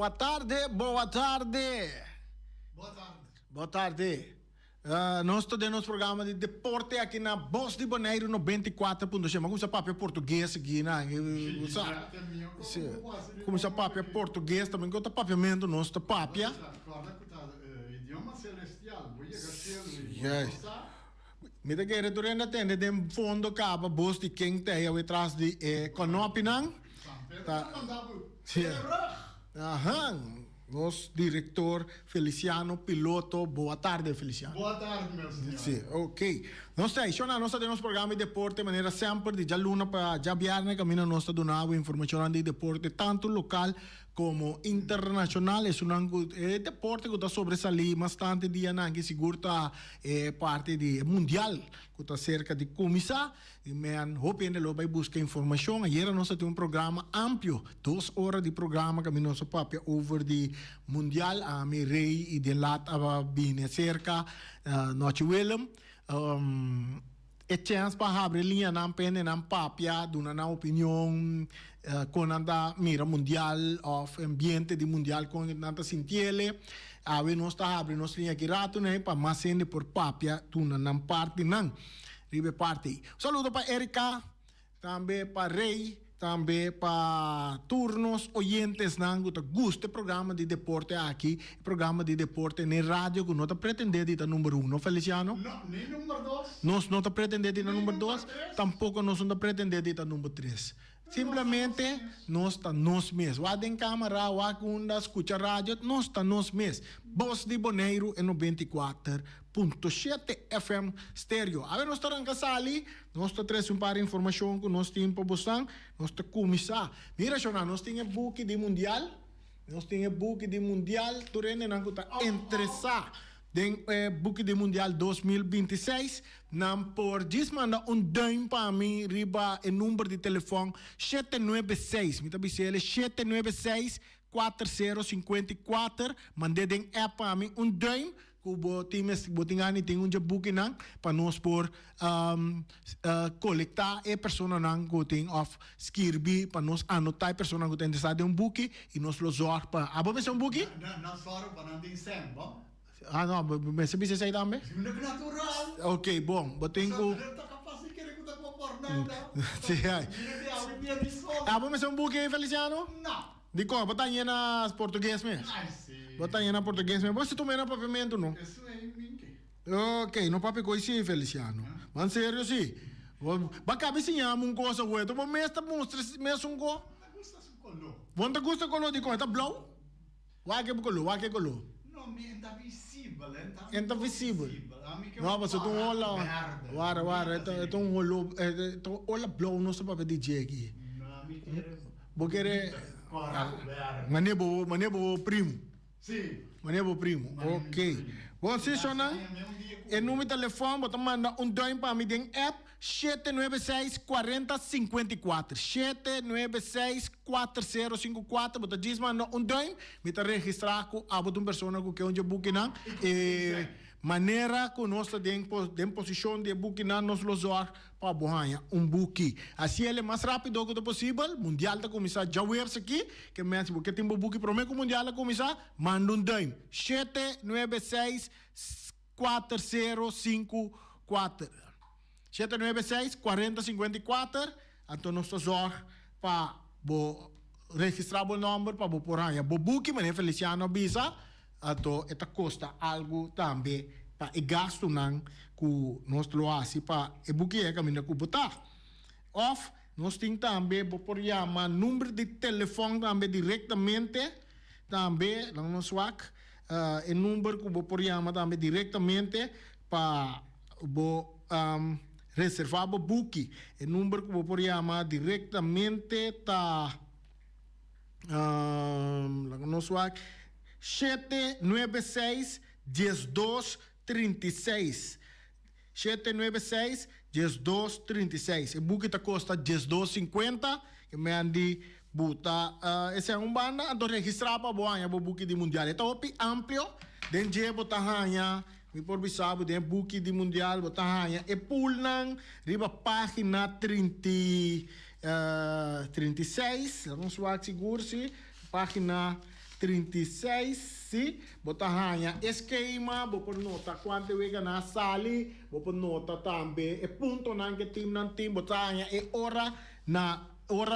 Boa tarde, boa tarde. Boa tarde. Boa tarde. Nós estamos no nosso programa de deporte aqui na Voz de Bonaire 94.5. Como se papo é português aqui, né? Como se papo é português também, que o papiamento nosso está papia. Idioma celestial. Yes. Me da querer tu ainda tem de fundo capa voz de quem tem aí atrás de Conopinang. Tá. Aham. Nosso diretor Feliciano Piloto. Boa tarde, Feliciano. Boa tarde, meu senhor. Sim, ok. Nós temos nosso programa de deporte de maneira sempre, de já luna para já viernes, caminho nós donamos informação de deporte, tanto local como internacional. É um deporte que está sobresalir bastante dia, que seguro está parte de mundial, que está cerca de começar. E me hoping que vai buscar informação. Ayer nós temos programa amplo, 2 horas de programa, caminho nosso papel over de mundial, a mi rei e de lat a bine cerca, noite Willem. E chance para abrir linha na pene na papia, dona na opinião com anda mira mundial of ambiente de mundial com nanta sintiele. A ver nós está abrindo nossa linha aqui rato né para mais sende por papia, dona na parte não. Ribe parte. Saludo para Erika, também para Rei, também para turnos oyentes nango que gusta programa de deporte aqui, programa de deporte na rádio que não está pretendendo ir número 1, Feliciano? Não, nem número 2. Nós não está pretendendo ir número 2, tampouco nós não está pretendendo ir número 3. Simplesmente nós está nós mesmos. Lá em câmara, lá quando escuta rádio, nós está nós mesmos. Voz de Bonaire é 94.7 FM Stereo. A ver, nós estamos ali, nós trazendo um par de informação que nós temos para buscar, nós estamos começar. Mira, nós temos book de mundial, nós temos book de mundial, tu rende não está interessado. Den book de mundial 2026 nam por manda duim para mim riba o número de telefone 796 me tabi ele 796 4054 mande den app para mim duim kubo times botingani tem book nang para nós por coletar persona nang goting of skirbi para nós anotar persona que tem interessado em book e nós lo zor para abo mesmo book Não só para não ter sempre, bom? Ah, não, mas você sai também? Natural. Ok, bom, botem ko. Ah, mas é um buque, Feliciano? Não. De como? Botar em na português mesmo? Botar em na português mesmo. Você também na papiamento, não? Isso é minque. Ok, não papi coisi, Feliciano. Mas sério, sim. Baka bisinhamos um coisa, ué. Tu vamos mesmo mostrar mesmo um go? Gusta su color. Você gosta de color de como? Tá blau? Wake color, wake color. Não, está visível, Está visível. Não, mas tu olha, wara, então olha blue não sabe DJ aqui. Porque manego primo. Sim. Manego primo. Ok. Você chama o número de telefone, você manda duim para mim em app 796 4054 796 4054 você diz manda duim me tá registrar com a boa pessoa que é onde booking maneira que nós temos posição de booking nós lo usar para bohanha booking assim ele mais rápido que possível mundial está começar já webs aqui que me acho que tem booking prometo mundial está começar manda duim 796 4054 796 4054 então nós usar para registrar o número para por aí o booking mas Feliciano avisa então esta custa algo também para o gasto não que nós lo assim para o booking é caminho que botar off nós temos também por chamar número de telefone também diretamente também não nos swak o número que por chamar também diretamente para reservar o booking o número que por chamar diretamente tá não swak 796 1236 796 1236 o book está custa 1250 que me andi buta esse é banda então registrar para boa o book de mundial então amplo denje botar hanha me por bisabo den book de mundial botar hanha e pool nang riba página 36 vamos lá seguro se página 36, sim. Bota ranha esquema, bota nota quanto wega na sali, bota nota também. E ponto nan que time nan time, bota ranha e hora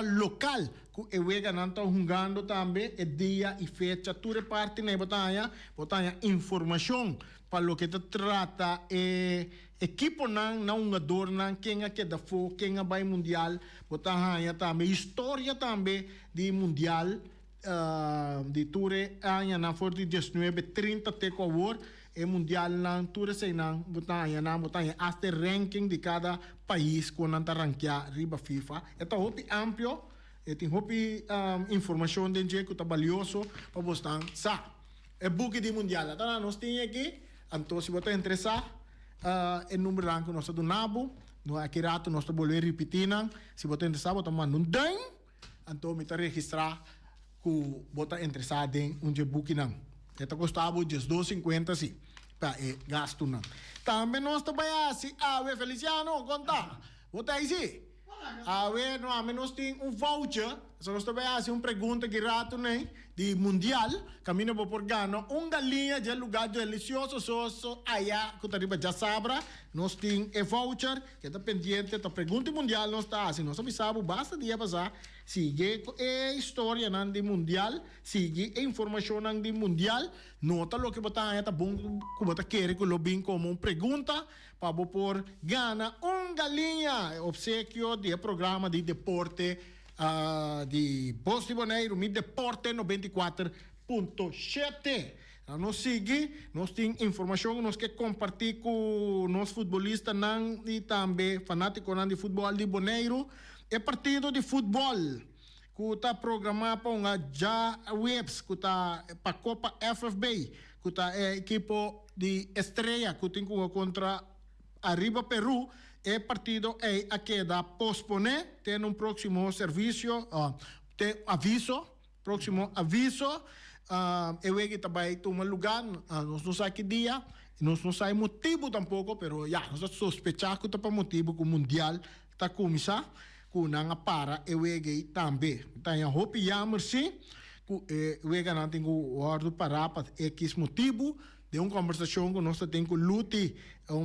local. Que e wega nan tá jogando também, e dia e fecha, tu reparte na bota ranha informação para lo que te trata equipo nan na um ador nan quem é que da fo, quem é vai mundial, bota ranha também história também de mundial. De ture anya na for di 1930 te ko war e mundial na ture sei na botanya hasta ranking de cada país com anta rankia riba FIFA eta hopi amplo e tem hopi informação de que tá valioso para bostan sa e buque de mundial tá nós tem aqui então se você interessar e número rank nosso do nabo no aqui rato nós tá bolero repetindo se você interessar bota manda um dan então me tá registrar que bota interessado em book não. Esta custava just 2,50 sim. Para gasto não. Também nós trabalhamos assim, Feliciano, conta. Bota aí sim. Não, nós temos voucher. Só nós trabalhamos assim, pergunta que rato né? De mundial, caminho por Gano, galinha de lugar delicioso, soso, allá, que arriba já sabra, nós temos voucher, que está pendiente, a pergunta mundial não está assim, nós sabemos, basta dia passar, sigue a história de mundial, sigue a informação de mundial, nota o que você está bom, que você quer que lo bem como uma pergunta, para por Gana, galinha, obsequio de programa de deporte, de Voz de Bonaire, mi Deporte 94.7. Nós seguimos, nós temos informação, nós queremos compartilhar com os futebolistas e também fanáticos de futebol de Bonaire. É partido de futebol que está programado para já webs, que está para a Copa FFB, que está a equipe de estreia que tem contra Arriba Peru. O partido é a queda posponer, tem um próximo serviço, tem aviso, próximo aviso, eu que também toma lugar, nós não sabemos que dia, nós não sabemos motivo tampouco, pero já, nós sospechamos que para motivo que o Mundial está começando, que não para, eu que também. Então, eu hope jammer sim, que eu que não tenho ordem para X motivo, de uma conversação que nós temos com o Luti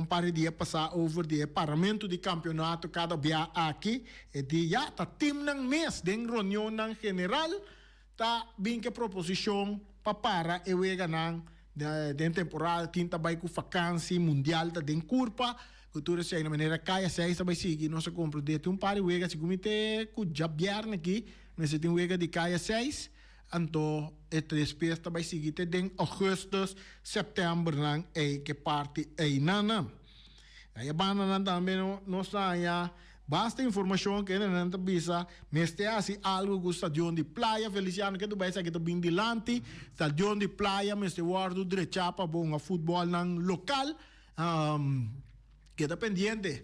par de dias passar over de parlamento de campeonato cada dia aqui e de já tá time nang mês de reunião nang general tá bem que proposição para eu ganhar de temporada tinta vai com vacância mundial tá den curva cultura sei na maneira caia sei vai seguir nossa compra de par de wega se comite com jabiar aqui mas tem wega de caia 6 então, a três peças vai seguir em agosto, setembro, que parte aí nana. Aí a banana também não sai, basta informação que não bisa, mas tem assim algo do estadião de praia, Feliciano, que tu vai sair que tu bem dilante, estadião de praia, mas te guardo direita para bom futebol local, que está pendiente.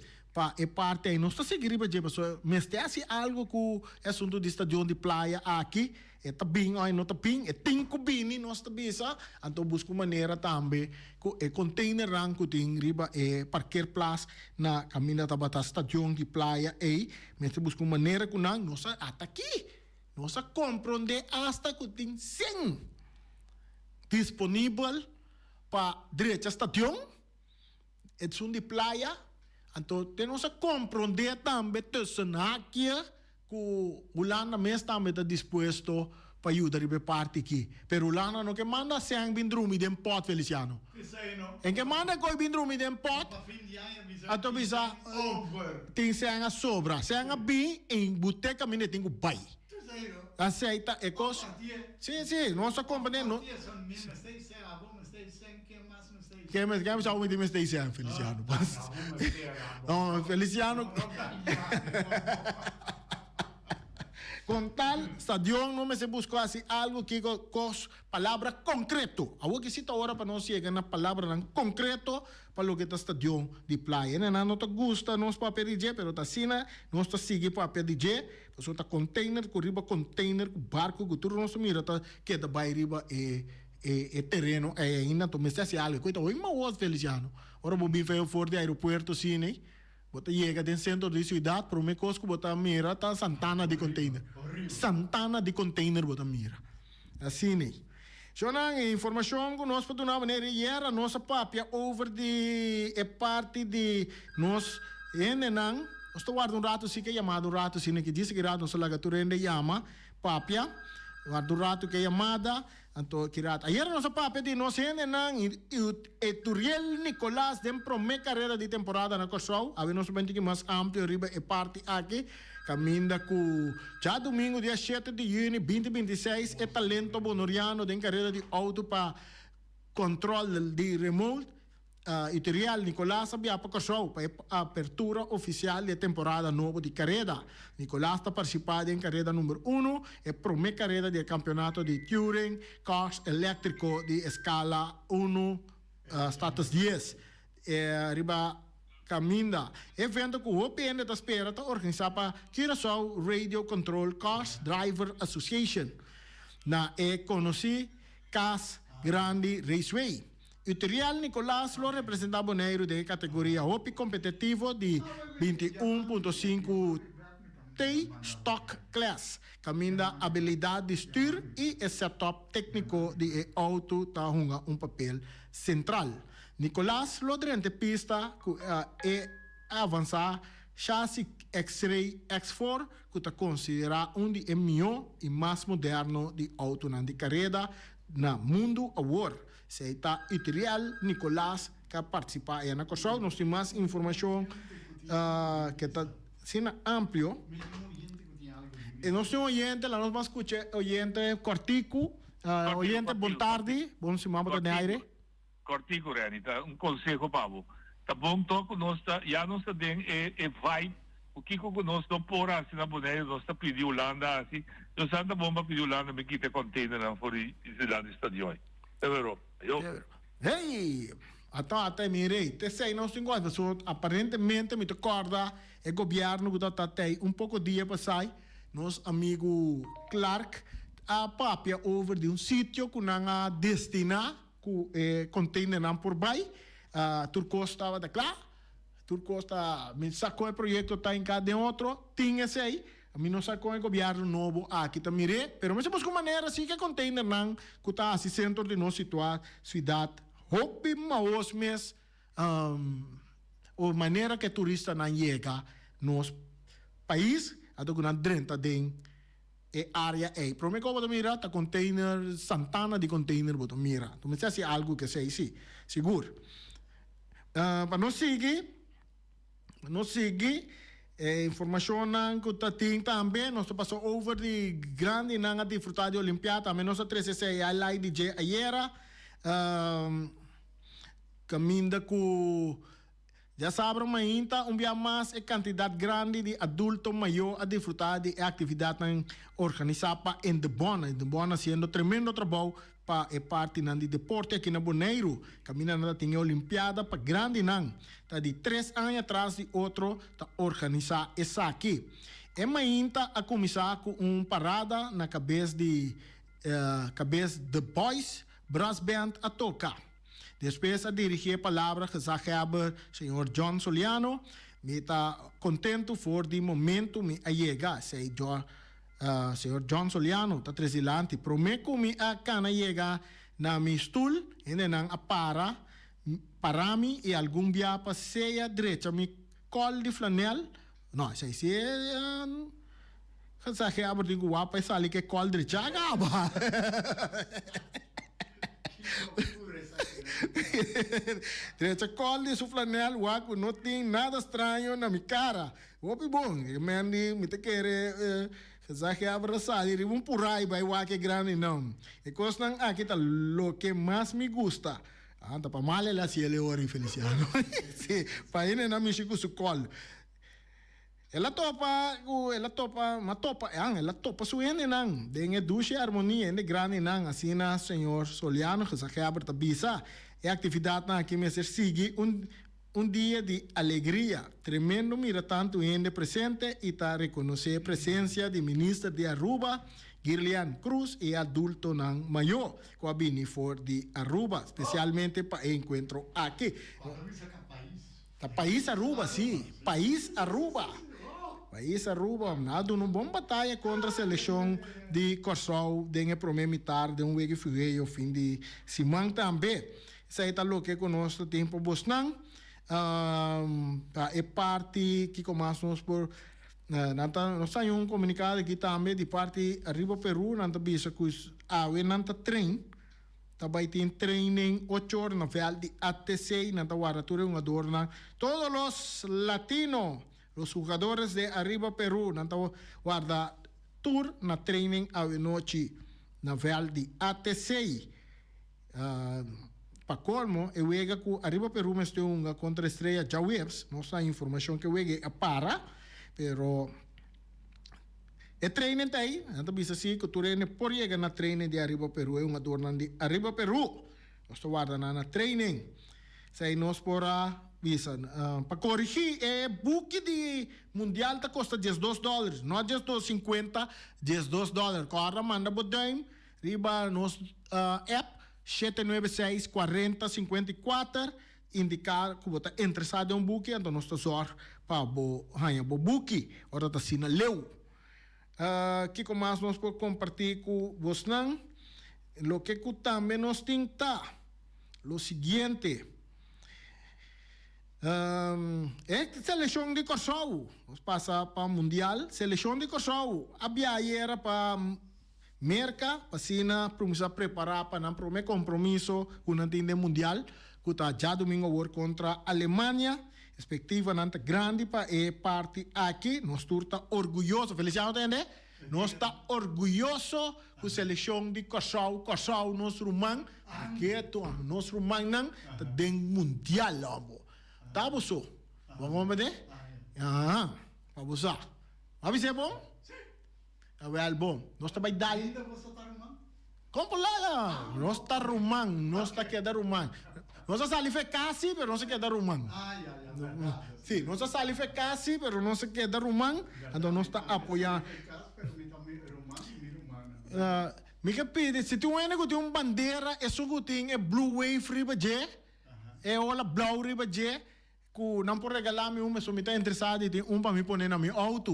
É parte aí, não está seguindo para dizer, mas tem assim algo que é assunto de estadião de praia aqui, é bem, aí não tá bem, é tem que bem, nós tá bisa, então busco maneira também, que container ranco tem riba é parquear place na caminha da bata estadião de praia aí, mas busco maneira que não, nós até aqui, nós compreender hasta que tem 100 disponível para direita estadião, é de praia. Então, temos que compreender também que o Lana mesmo também está disposto para ajudar a parte aqui. Pero o Lana não que manda sem bindrumi de pot, Feliciano. Em que manda coi bindrumi de pot, então bisa tem sem a sobra, sem a bem em boteca mine tem o bai. Aceita é coisa. Sim, nós compreendemos. Que mais já ouvi me dizendo Feliciano. Não, Feliciano. Com tal estadião não me se buscou assim algo que com palavra concreto. A que cita agora para nós chegar na palavra concreto para o que está estadião de praia. Não te gusta nós papel de mas tá sina nós tá seguir papel de porque tá container, com riba container, com barco, com tudo nós mira tá que da vai riba terreno ainda tu me está se algo coisa oi mas Feliciano ora vou vir fora do aeroporto sim né bota chega dentro do centro de cidade para me cosco bota mira tá Santana de container bota mira assim né Zo'n informatie que nós podemos maneira era nossa papia over de parte de nós enenang. Nós guarda rato sim que chamado rato sim que disse que rato nós lagatura ende chama papia. Guarda rato que chamada anto que rato. Ayer nossa papia de nós enenang Eturiel Nicolás dem prome carreira de temporada na Kosovo. Ave nós bem que mais amplo riba e parte aqui. Caminda com já domingo, dia 7 de junho 2026, é talento bonoriano de carreira de auto para controle de remote. Ituriel Nicolás havia para a apertura oficial da temporada nova de carreira. Nicolás está participando em carreira número 1, é a primeira carreira do campeonato de Touring Cars Elétrico de escala 1, status 10. Riba Caminda, evento que o OPN está esperando organizar para Curaçao Radio Control Cars Driver Association na conheci CAS Grande Raceway. Ituriel Nicolás lo representa Boneiro de categoria OP competitivo de 21.5 T Stock Class. Caminda habilidade de stuur e setup técnico de auto tá papel central. Nicolás lo durante pista e avançar chassi X-Ray X4 que está considerado dos melhores e mais moderno de auto na carreira na mundo award. Se está Ituriel Nicolás que participa na Kosovo. Nós temos mais informação que está sendo amplo. E nós temos oyente, nós vamos escutar oyente Cortico, oyente bom tarde, bom semana de aire. Cortico, Renita, um conselho para você. Tá bom, toco nós já nós tem vibe, o que nós não por assim na boneira, nós tá pedindo Holanda assim, nós anda bom para pedir Holanda, me quita container na fora de cidade estadio. É verdade. Hey, até mirei, te sei nós temos aparentemente me recorda o governo que está um pouco dia passai, nosso amigo Clark a papia over de sítio que não destina container não por bai. Turco estava de claro. Turco está me sacou o projeto está em cada outro tinha esse aí a mim não sacou o governo novo aqui também pero mas busco maneira assim que container não que está assim centro de nossa cidade hope maos mes ou maneira que turista não chega nos país a do na drenta den e área é para mim como mira tá container Santana de container boto mira tu me se algo que sei sim seguro para não seguir informação que está tem também nós passou over de grande nanga de fruta de Olimpiada também nós 13 highlight de ayer caminda com já sabem ainda dia mais a quantidade grande de adultos maior a desfrutar de atividade organizada em de Bona sendo tremendo trabalho para a parte de deporte aqui na Boneiro. Caminhando tem a Olimpiada para grande não. Tá de 3 anos atrás de outro tá organizar essa aqui. E ainda a começar com parada na cabeça de The Boys Brass Band a tocar. Depois a dirigir a palavra que já o senhor John Soliano. Me está contento por de momento me chega, senhor John Soliano, está tresilante. Prometo me a cana chega na mi stool, ainda não a para mim e algum dia passeia direita mi col de flanel. Não, sei se já que abre de guapa e sali que col direita agaba. Direita col de su flanel, waco não tem nada estranho na minha cara. Opi bom, me te quer já que abraçar e um purai vai waque grande não. E costan aqui tá lo que mais me gusta. Tá para mal ela se ele ora Feliciano. Sim, para ele na Michigo su col. Ela topa su ene nang. Dengue duche harmonia ene grande nang assim na senhor Soliano que já que abre bisa. É atividade na que me ser sigue dia de alegria. Tremendo mira tanto ende presente e tá reconhecer a presença de ministro de Aruba, Guilherme Cruz e adulto nang maior, com a bini for de Aruba, especialmente para encontro aqui. Tá país Aruba, sim. País Aruba. país Aruba, nada, uma boa batalha contra a seleção de Corsol, de a primeira metade de week fui ao fim de semana também. Isso aí tá louco que conosco tempo Bosnan. É parte que começamos por nós temos comunicado aqui também de parte Arriba Peru, nós bisa que nós trem, também tem training 8 horas na vel de ATC, nós guardatura uma dorna. Todos os latinos, os jogadores de Arriba Peru, nós guarda tour na training a noite na vel de ATC. Para colmo, eu vejo que Arriba Peru mas tem uma contra estreia Jawebs, não sei a informação que eu vejo é para, pero é treino aí, então bisa assim que tu treine por chegar na treino de Arriba Peru é uma dorna de Arriba Peru, nós guarda na training, sei nós para bisa para corrigir é book de mundial tá custa $12, não é $2.50, $12. Corra manda bodem, riba nos app 796-40-54 indicar que você está interessado em um buque, então nós estamos para o buque, ora está sendo leu. Que mais nós podemos compartilhar com vocês? Lo que também nós temos o seguinte, é seleção de Kosovo, nós passa para o Mundial, seleção de Kosovo, a viagem era para Merca, para começar a preparar para o primeiro compromisso com o time mundial, que está já domingo contra a Alemanha, expectativa nanta grande para a parte aqui, nós estamos orgulhosos, felicidades, entende? Nós estamos orgulhosos com a seleção de Kosovo, nosso rumang, aqui é nosso rumang não, está dentro mundial, tá bom? Vamos ver? Vamos lá. Vamos ver bom? Well, bom, nós estamos dali. Ainda você está rumando? Como lá? Nós está rumang, nós está queda rumang. Nós está salife casi, pero não se queda rumang. Sim, nós está salife casi, pero não se queda rumang. Então nós está apoiando. Me que pede, se tu tem uma bandeira, é só que tem blue wave riba je, é ola blue riba je. Que não pode regalar me uma, se me está interessado e tem para me pôr na minha auto,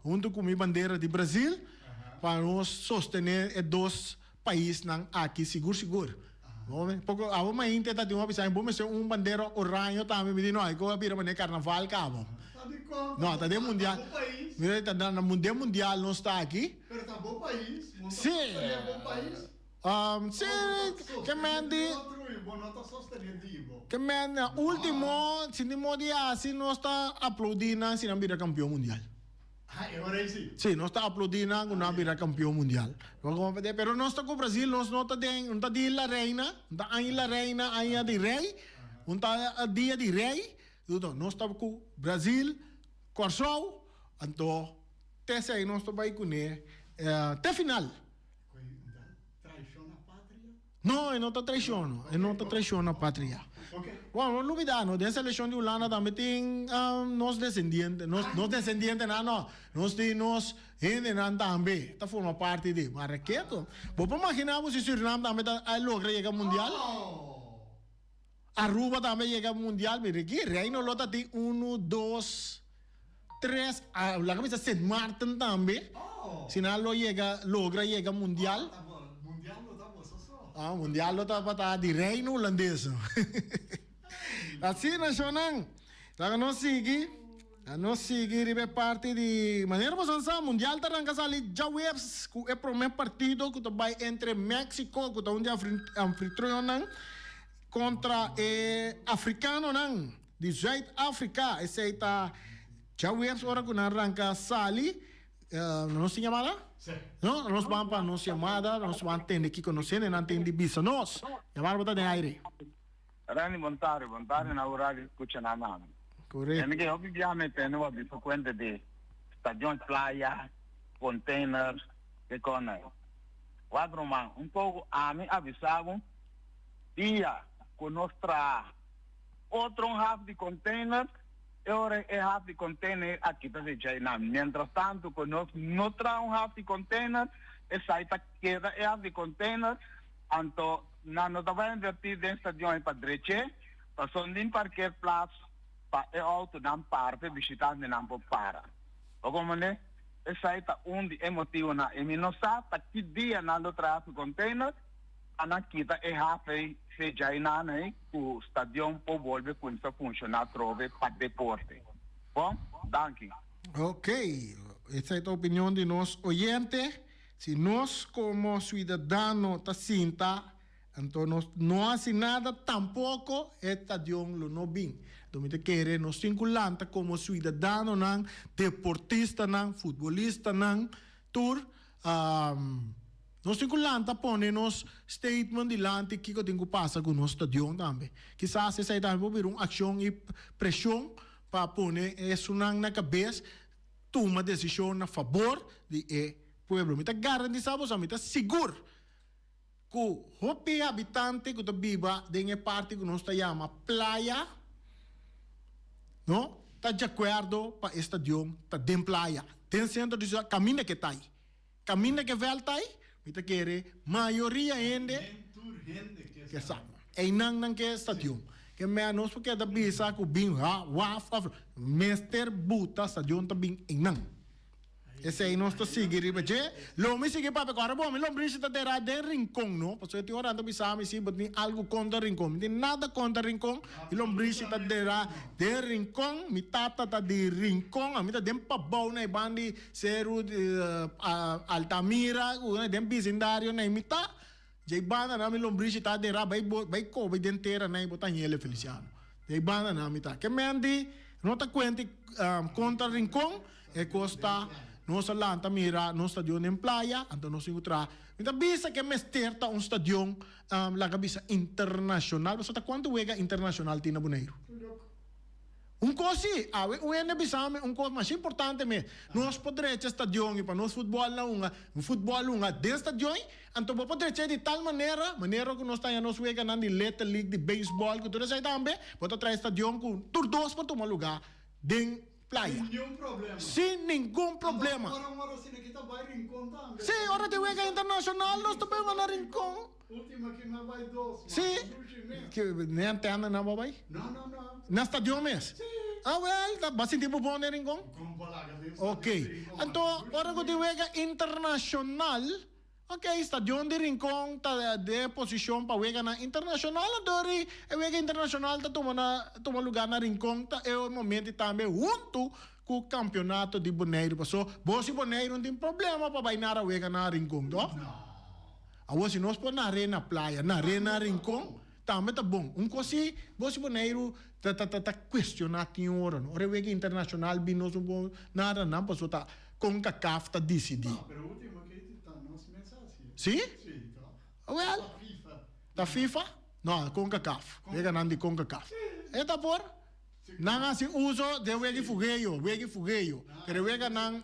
junto com minha bandeira de Brasil, para nós sostener dois países aqui seguro. Porque a uma inte está de uma pessoa, bom, mas uma bandeira orange também me diz, não, eu vou vir a carnaval, cabo. Não, está de mundial. Mira, está no mundial, não está aqui. Mas está bom país. Sim. É bom país. Sim, que mande. Que mande, último, se não dia assim, nós está aplaudindo se não vira campeão mundial. Agora sim. Sim, nós está aplaudindo quando não vira campeão mundial. Pero nós está com o Brasil, nós não está de la reina, não está la reina, aí de rei, não está dia de rei, nós está com o Brasil, Kosovo, então, até aí nós está vai com ele, até final. No, não está traicionando a pátria. Bueno, no olvidamos, de seleção de Holanda também tem nos descendentes, nós temos gente também, está forma parte de Marraqueto. Vou imaginar se Suriname também logra chegar ao Mundial. Aruba também chega ao Mundial, mas aqui, Reino Lota tem 1, 2, 3, lá que St. Martin também, se não logra chegar ao Mundial. Mundial lo tá de reino holandês. Assim nós chamamos. Então nós seguir parte de maneira posição mundial tá arranca ali já webs é o primeiro partido que vai entre México que tá onde anfitrião contra africano não de Zuid-Afrika. Esse tá já webs ora que arranca sali não se chama não, nós vamos para a nossa chamada, nós vamos atender aqui com nós, não atender bisa nós. Chamar para de aire. Rani montare na horário escuta na mão. Correto. É que obviamente não vai vir frequente de estação praia, container, que cona. Quadro man, pouco a mim avisavam dia com nossa outro half de container. Ora é half de container aqui para dizer não. Mientras tanto, conosco não traz half de container, essa aí queda é half de container, então não vai invertir dentro da estação para direita, para sondim parquear plaats, para o auto não parte, visitante não para. Como né? Essa aí tá onde emotivo na e não sabe tá que dia na do tráfego container ana kita e hafe se já na né o estádio por volver com isso funcionar trove para deporte. Bom, danke. Ok, essa é a opinião de nós oyentes. Se nós, como cidadãos, ta sinta, então nós não hacemos nada, tampouco o estadio não bem. Então, quer nós vinculamos como cidadãos, deportistas, futebolistas, tour, nós vinculamos, ponemos statement dilante que tem que passar com o nosso estadio também. Quizás essa é também uma ação e pressão para pôr isso na cabeça, tomar decisão a favor de pueblo. Mita garantizamos a mita seguro que o habitante que vive em parte que nós chamamos playa, não? Está de acordo para o estadio, está dentro da playa. Tem centro de caminho que está aí. Caminho que vai estar aí, mita quer maioria ainda que sabe. É não que estadio. Que menos porque da bisa que bem Mr. Buta estadio está bem em não. Esse aí nós estamos seguindo, mas lo me sigue para agora, bom, me lo brinca de terá de rincón, não? Porque eu tenho orando bisa me sim, mas algo contra rincón, não tem nada contra rincón, e lo brinca de terá de rincón, mi tata tá de rincón, a mim tá dem pabau na bandi seru Altamira, o dem bizindário na imita, jay banda na mi lo brinca tá de ra, vai co, vai dentera na Botanhele Feliciano, jay banda na mi tá, que me andi, não tá quente contra rincón, e costa nossa lanta mira no stadion em playa, então nós encontramos. Então, bisa que mesterta um stadion, lá bisa internacional. Você tá quanto wega internacional tem na Bonaire? Coisa, o ene bisa coisa mais importante mesmo. Nós poderemos stadion e para nós futebol lá de stadion, então poderemos de tal maneira que nós estamos wega na de Little League de beisebol, que tudo isso aí também, pode trazer stadion com todos para tomar lugar de playa. Nenhum problema. Sem nenhum problema. Sim, hora de wega internacional, nós também vamos na Rincón. Última que não vai doce. Sim. Que nem antena não vai? Não. Na estadio mesmo? Sim. Well, bastante tempo bom na Rincón? Ok. Então, hora de wega internacional, ok, estadio de Rincón está de posição para wega na internacional, adori, wega internacional está toma lugar na Rincón, é o momento também junto com o campeonato de Bonaire. Passou, você Bonaire não tem problema para bailar a wega na Rincón, não? Agora, se nós pôr na arena playa, na arena Rincón, também tá bom. Coisa, você Bonaire tá questionando a hora, não? Ora wega internacional, binos não bom, nada, não, passou tá com CACAF tá decidir. Não, mas o último que está nossa mensagem. Sim? Sim, tá. Well, da FIFA? Não, CONCACAF. Wega não de CONCACAF. É tá por? Não há se uso de wega fugeio. Pero wega não.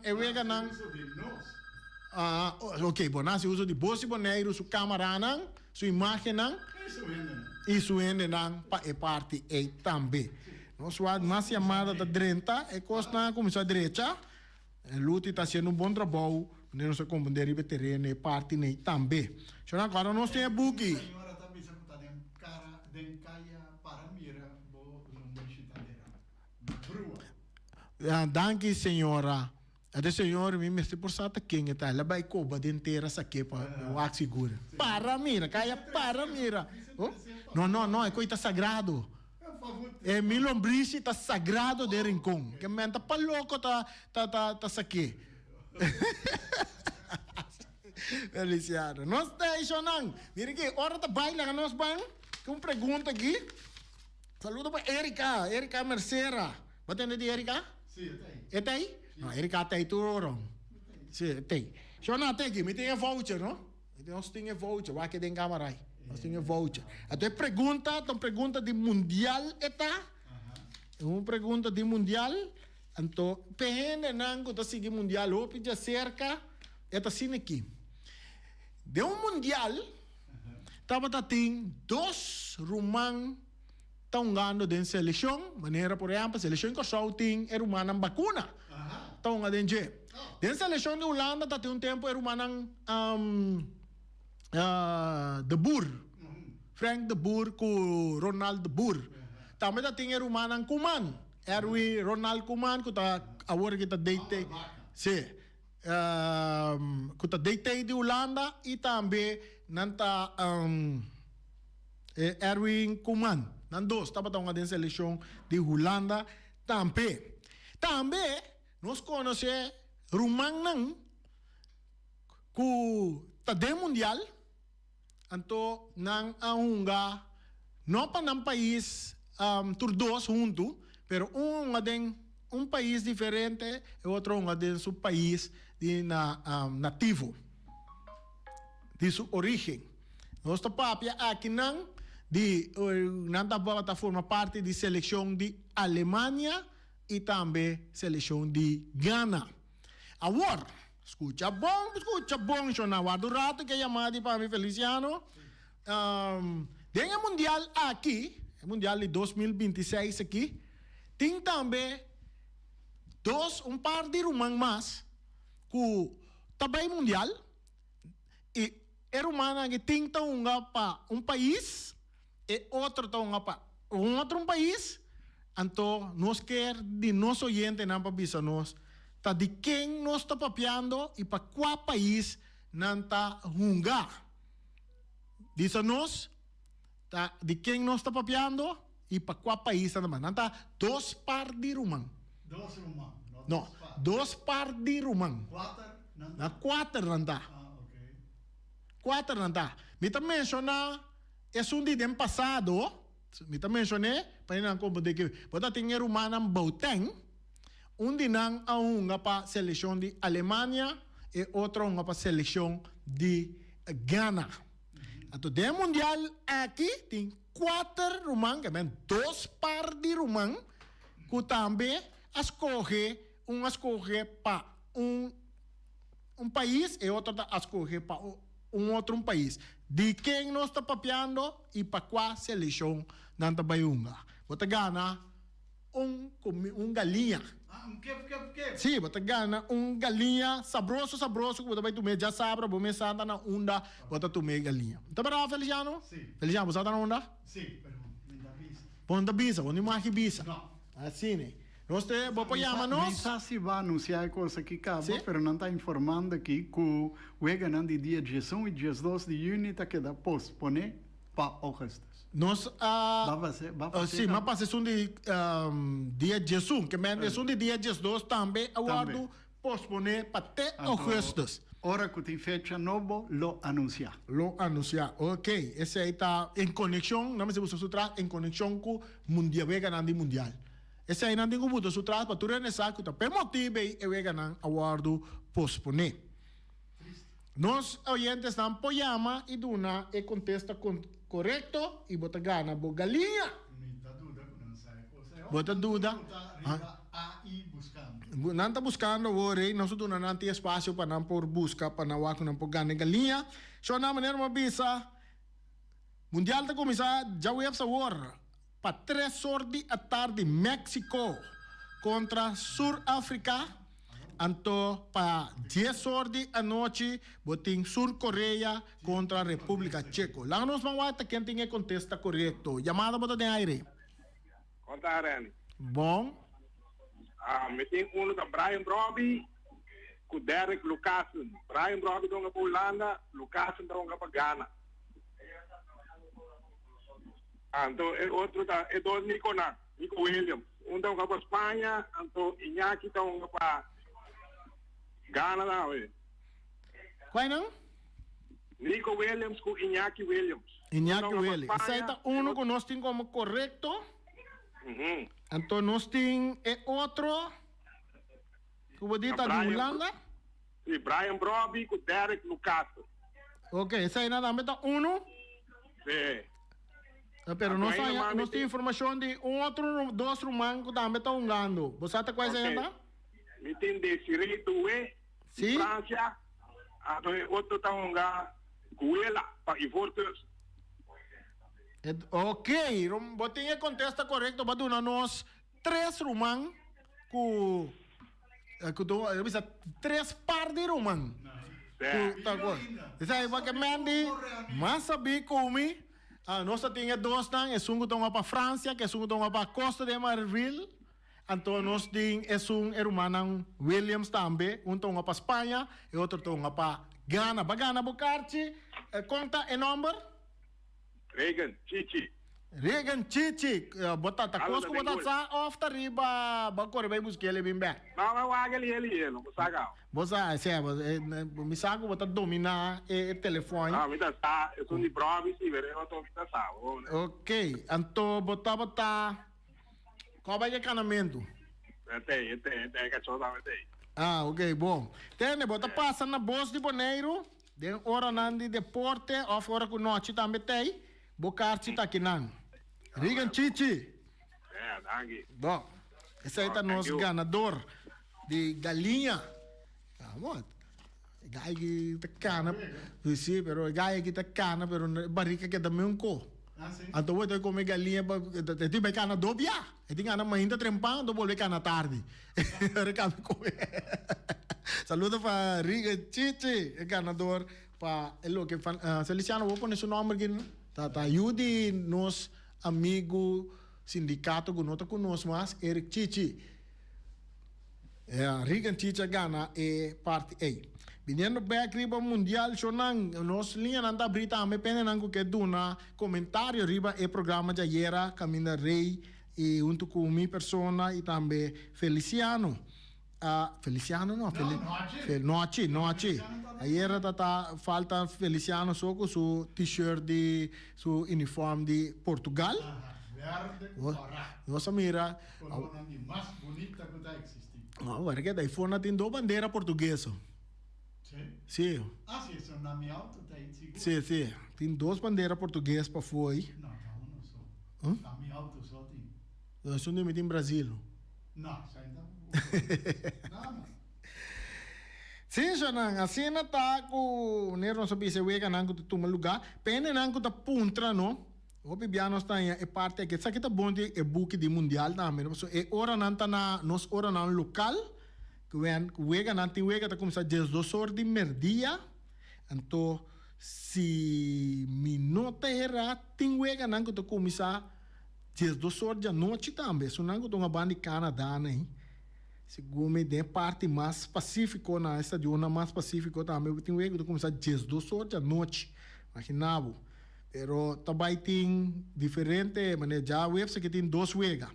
Ok, bom, não se uso de bolsa boneiro, sua câmera não, sua imagem não. Isso ainda não, é parte é também. Nós vamos mais chamada da direita, é costa como a direita. Luta está sendo bom trabalho. Não se compreender o terreno é parte nem também. Agora nós temos bugi. Senhora está pensando que está dentro caia para mira do chitadeira. Brua. Danke, senhora. A senhora me mestre por sata quem está. Ela vai cobrar inteira essa aqui para o ar segura. Para mira, caia para mira. Não, é coisa sagrado. É milombrice tá sagrado de Rincón. Que menta pa louco tá aqui. Feliciano. Nós estacionamos. Mira aqui, hora da baila que nós vamos. Com pergunta aqui. Saludo para Erika Mercera. Batendo de Erika? Sim, é aí. Não, Erika tá aí tudo. Sim, tem. Só não tem aqui, me tem voucher, não? Nós temos voucher, vai que tem câmera aí. Nós temos voucher. Então pergunta de mundial eta. Uma pergunta de mundial. Então, pehene nang ko ta sige mundial o pija cerca eta sine aqui. De mundial, tava tating dos rumang taungando den seleção, maneira por exemplo, seleção que só ting é rumanang bakuna. Taunga den je. Den seleção de Holanda tá tem tempo é rumanang de Boer. Frank de Boer com Ronald de Boer. Também tá tem é rumanang Koeman. Erwin Ronald Koeman, kuta award kita date. Si. Kuta date di Holanda e também nanta Erwin Koeman. Nandos, tapa tao nga din seleksyon di Holanda também. Também nós conhece Rumang nang ku tade mundial anto nang ahunga no pa ng país turdos junto pero un país diferente e otro nga din su país di na nativo di su origen. Nossa papia aqui nang di nanta bata forma parte di seleção di Alemanha e também seleção di Ghana. Agora, escuta bom, Shona. Guarda o rato que chamada para mim, Feliciano. Tem o Mundial aqui, o Mundial de 2026 aqui. Tem também par de rumang mais, que também Mundial. E é rumana que tem para um país e outro para outro país. Então, nós quer de nosso oyente não para bisa nós. Ta de quem nós está papiando e para qual país não está hunga. Diz nós, ta de quem nós está papiando e para qual país não está. Dos par de rumang. Dos rumang. No, dos par de rumang. Na quatro não está. Okay. Quatro não está. Me também menciona, é dia passado, me também mencionei, para não compreender que, pode ter rumana Bauteng, dinang nga pa seleção de Alemanha e outro nga pa seleção de Ghana. Ato de mundial aqui tem 4 rumang, que men 2 par de rumang, que também escolhe para um país e outro escolhe para outro país. De quem nós está papiando e para qual seleção não está bayunga. Bota Ghana galinha. Kep. Sim, bota Ghana galinha sabroso, que bota vai comer já sabra, bota santa na onda, bota comer galinha. Tá bravo, Feliciano? Sim. Feliciano, você tá na onda? Sim, pero me da visa. Ponta bisa, onde mais que bisa? Não. Assim, né? Nós temos, vou chamar nós. Misa se vai anunciar coisa aqui, cabo, Sim. pero não está informando aqui que o Weganan de dia 11 e dia 2 de junho está queda postpone para agosto. Nós, Vai fazer. sim, mas passa de dia 11, que é de dia 12 também, aguardo posponer para até agosto. Hora que tem fecha nova, lo anunciar. Lo anunciar, ok. Esse aí está em conexão, não me se você sutrar, em conexão com o Mundial, Weganan de Mundial. Esse aí não tem como você sutrar, para tu renesar, que está per motivo e Weganan aguardo posponer. Nós, oyentes, não apoiamos e duna e contesta correto e bota gana, bo galinha. Muita dúvida que não sai coisa. Bota dúvida. Aí buscando. Não está buscando agora, nós não tem espaço para não por busca, para não waco não por gana galinha. Só na maneira uma bisa, Mundial está começar, já o sabor, para 3 horas da tarde, México contra Sur-África. Anto para 10 horas da noite, botin Sur-Coreia contra a República Checa. Lá nos vamos ver quem tem que contestar correto. Chamada bota de aire. Contaren. Bom. Me tem da Brian Brobby com Derek Lucassen. Brian Brobby donga para Holanda, Lucassen donga para Ghana. Então, outro é dois Nico Williams. Donga para Espanha, então Iñaki donga para Ghana lá, ué. Qual não? Nico Williams com Iñaki Williams. Iñaki Williams. Esse aí está que nós temos como correto. Então nós temos outro. Que vou dizer, está de Holanda. E Brian Brobby com Derek Lucassen. Ok, esse aí nada mais está Sim. Pero nós temos informação de outro, 2 rumangos que também estão jogando. Você está quais aí, tá? Me tem Desiree Doué. Sim. França, outro está jogando Guela para Ivorcus. Ok, botinha contesta correto, mas nós 3 rumang com 3 par de rumang. Isso aí vai que Mandy, mas sabe como nós temos 2 nang, é sungo para França, que é sungo para Costa de Marfil, Então, nós ding é hermano Williams também, tonga para Espanha e outro tonga para Ghana. Bagana Bucarchi, conta e número? Reagan, Chichi. Regan Chichi, botar ta Alô, cosco também botar sa off ta riba, bagor vai buscar ele bem bem. Não, mas o águia ele, não sabe. Bosa, se me saco botar dominar o telefone. Ah, me dá, eu sou de prova e se ver, eu estou me dá, Ok, então botar qual vai que é canamento? tem, cachorro também tem. Ah, ok, bom. Tem, bota passa na bolsa de boneiro, de hora nan de deporte, off hora com noite também tem, bocarchi tá aqui nan. Regan Chichi. Dangue. Bom, esse aí tá Thank nosso you. ganador de galinha. Vamos. Gai que tá cana, sim, pero gai que tá cana, pero barriga que também um co. Ah, sim. Então eu comer galinha, tu vai cana dobia. Eu tenho cana ainda trempando, vou cana tarde. Recabe comer. Saludo para Riga Chichi, o ganador para ele que Feliciano, vou pôr seu nome aqui. Tá Yudi, nos amigo sindicato que nota conosco, mas Eric Chichi. Riga Chichi gana e parte A. Viniendo back riba mundial shonang nos linha nanda brita me pene nangu que duna comentário riba e programa de ayer Camina Rei e junto com mi persona e também Feliciano. Feliciano no, Noche. Ayer tata falta Feliciano só com su t-shirt de su uniforme de Portugal. Verde, correcto. Nossa mira. Colona mais bonita que está existindo. Não, é que daí fora tem duas bandeiras portuguesas. Sim? Sim. Ah, sim, isso na minha auto está aí seguro. Sim. Tem duas bandeiras portuguesas para foi. Não só. Hã? Na minha auto só tem. Nós somos em Brasil. Não, isso ainda não. Sim, Xanan, assim na tá com o Nero não sabia se o Ega não que toma lugar. Pena não que tá puntra, não? O bibiano está aí, é parte que sabe que tá bom de é book de mundial também. É hora não tá na nos hora não local. Que o Ega não tem o Ega tá começar 12 horas de merdia. Então, se me nota errar, tem o Ega não que tá começar 12 horas da noite também. Isso não que tá uma banda de Canadá, né? Segundo de parte mais pacífico na estação mais pacífico também tem o que começar 12 horas da noite, imaginava. Pero também tem diferente, mas já o website que tem 2 wegas.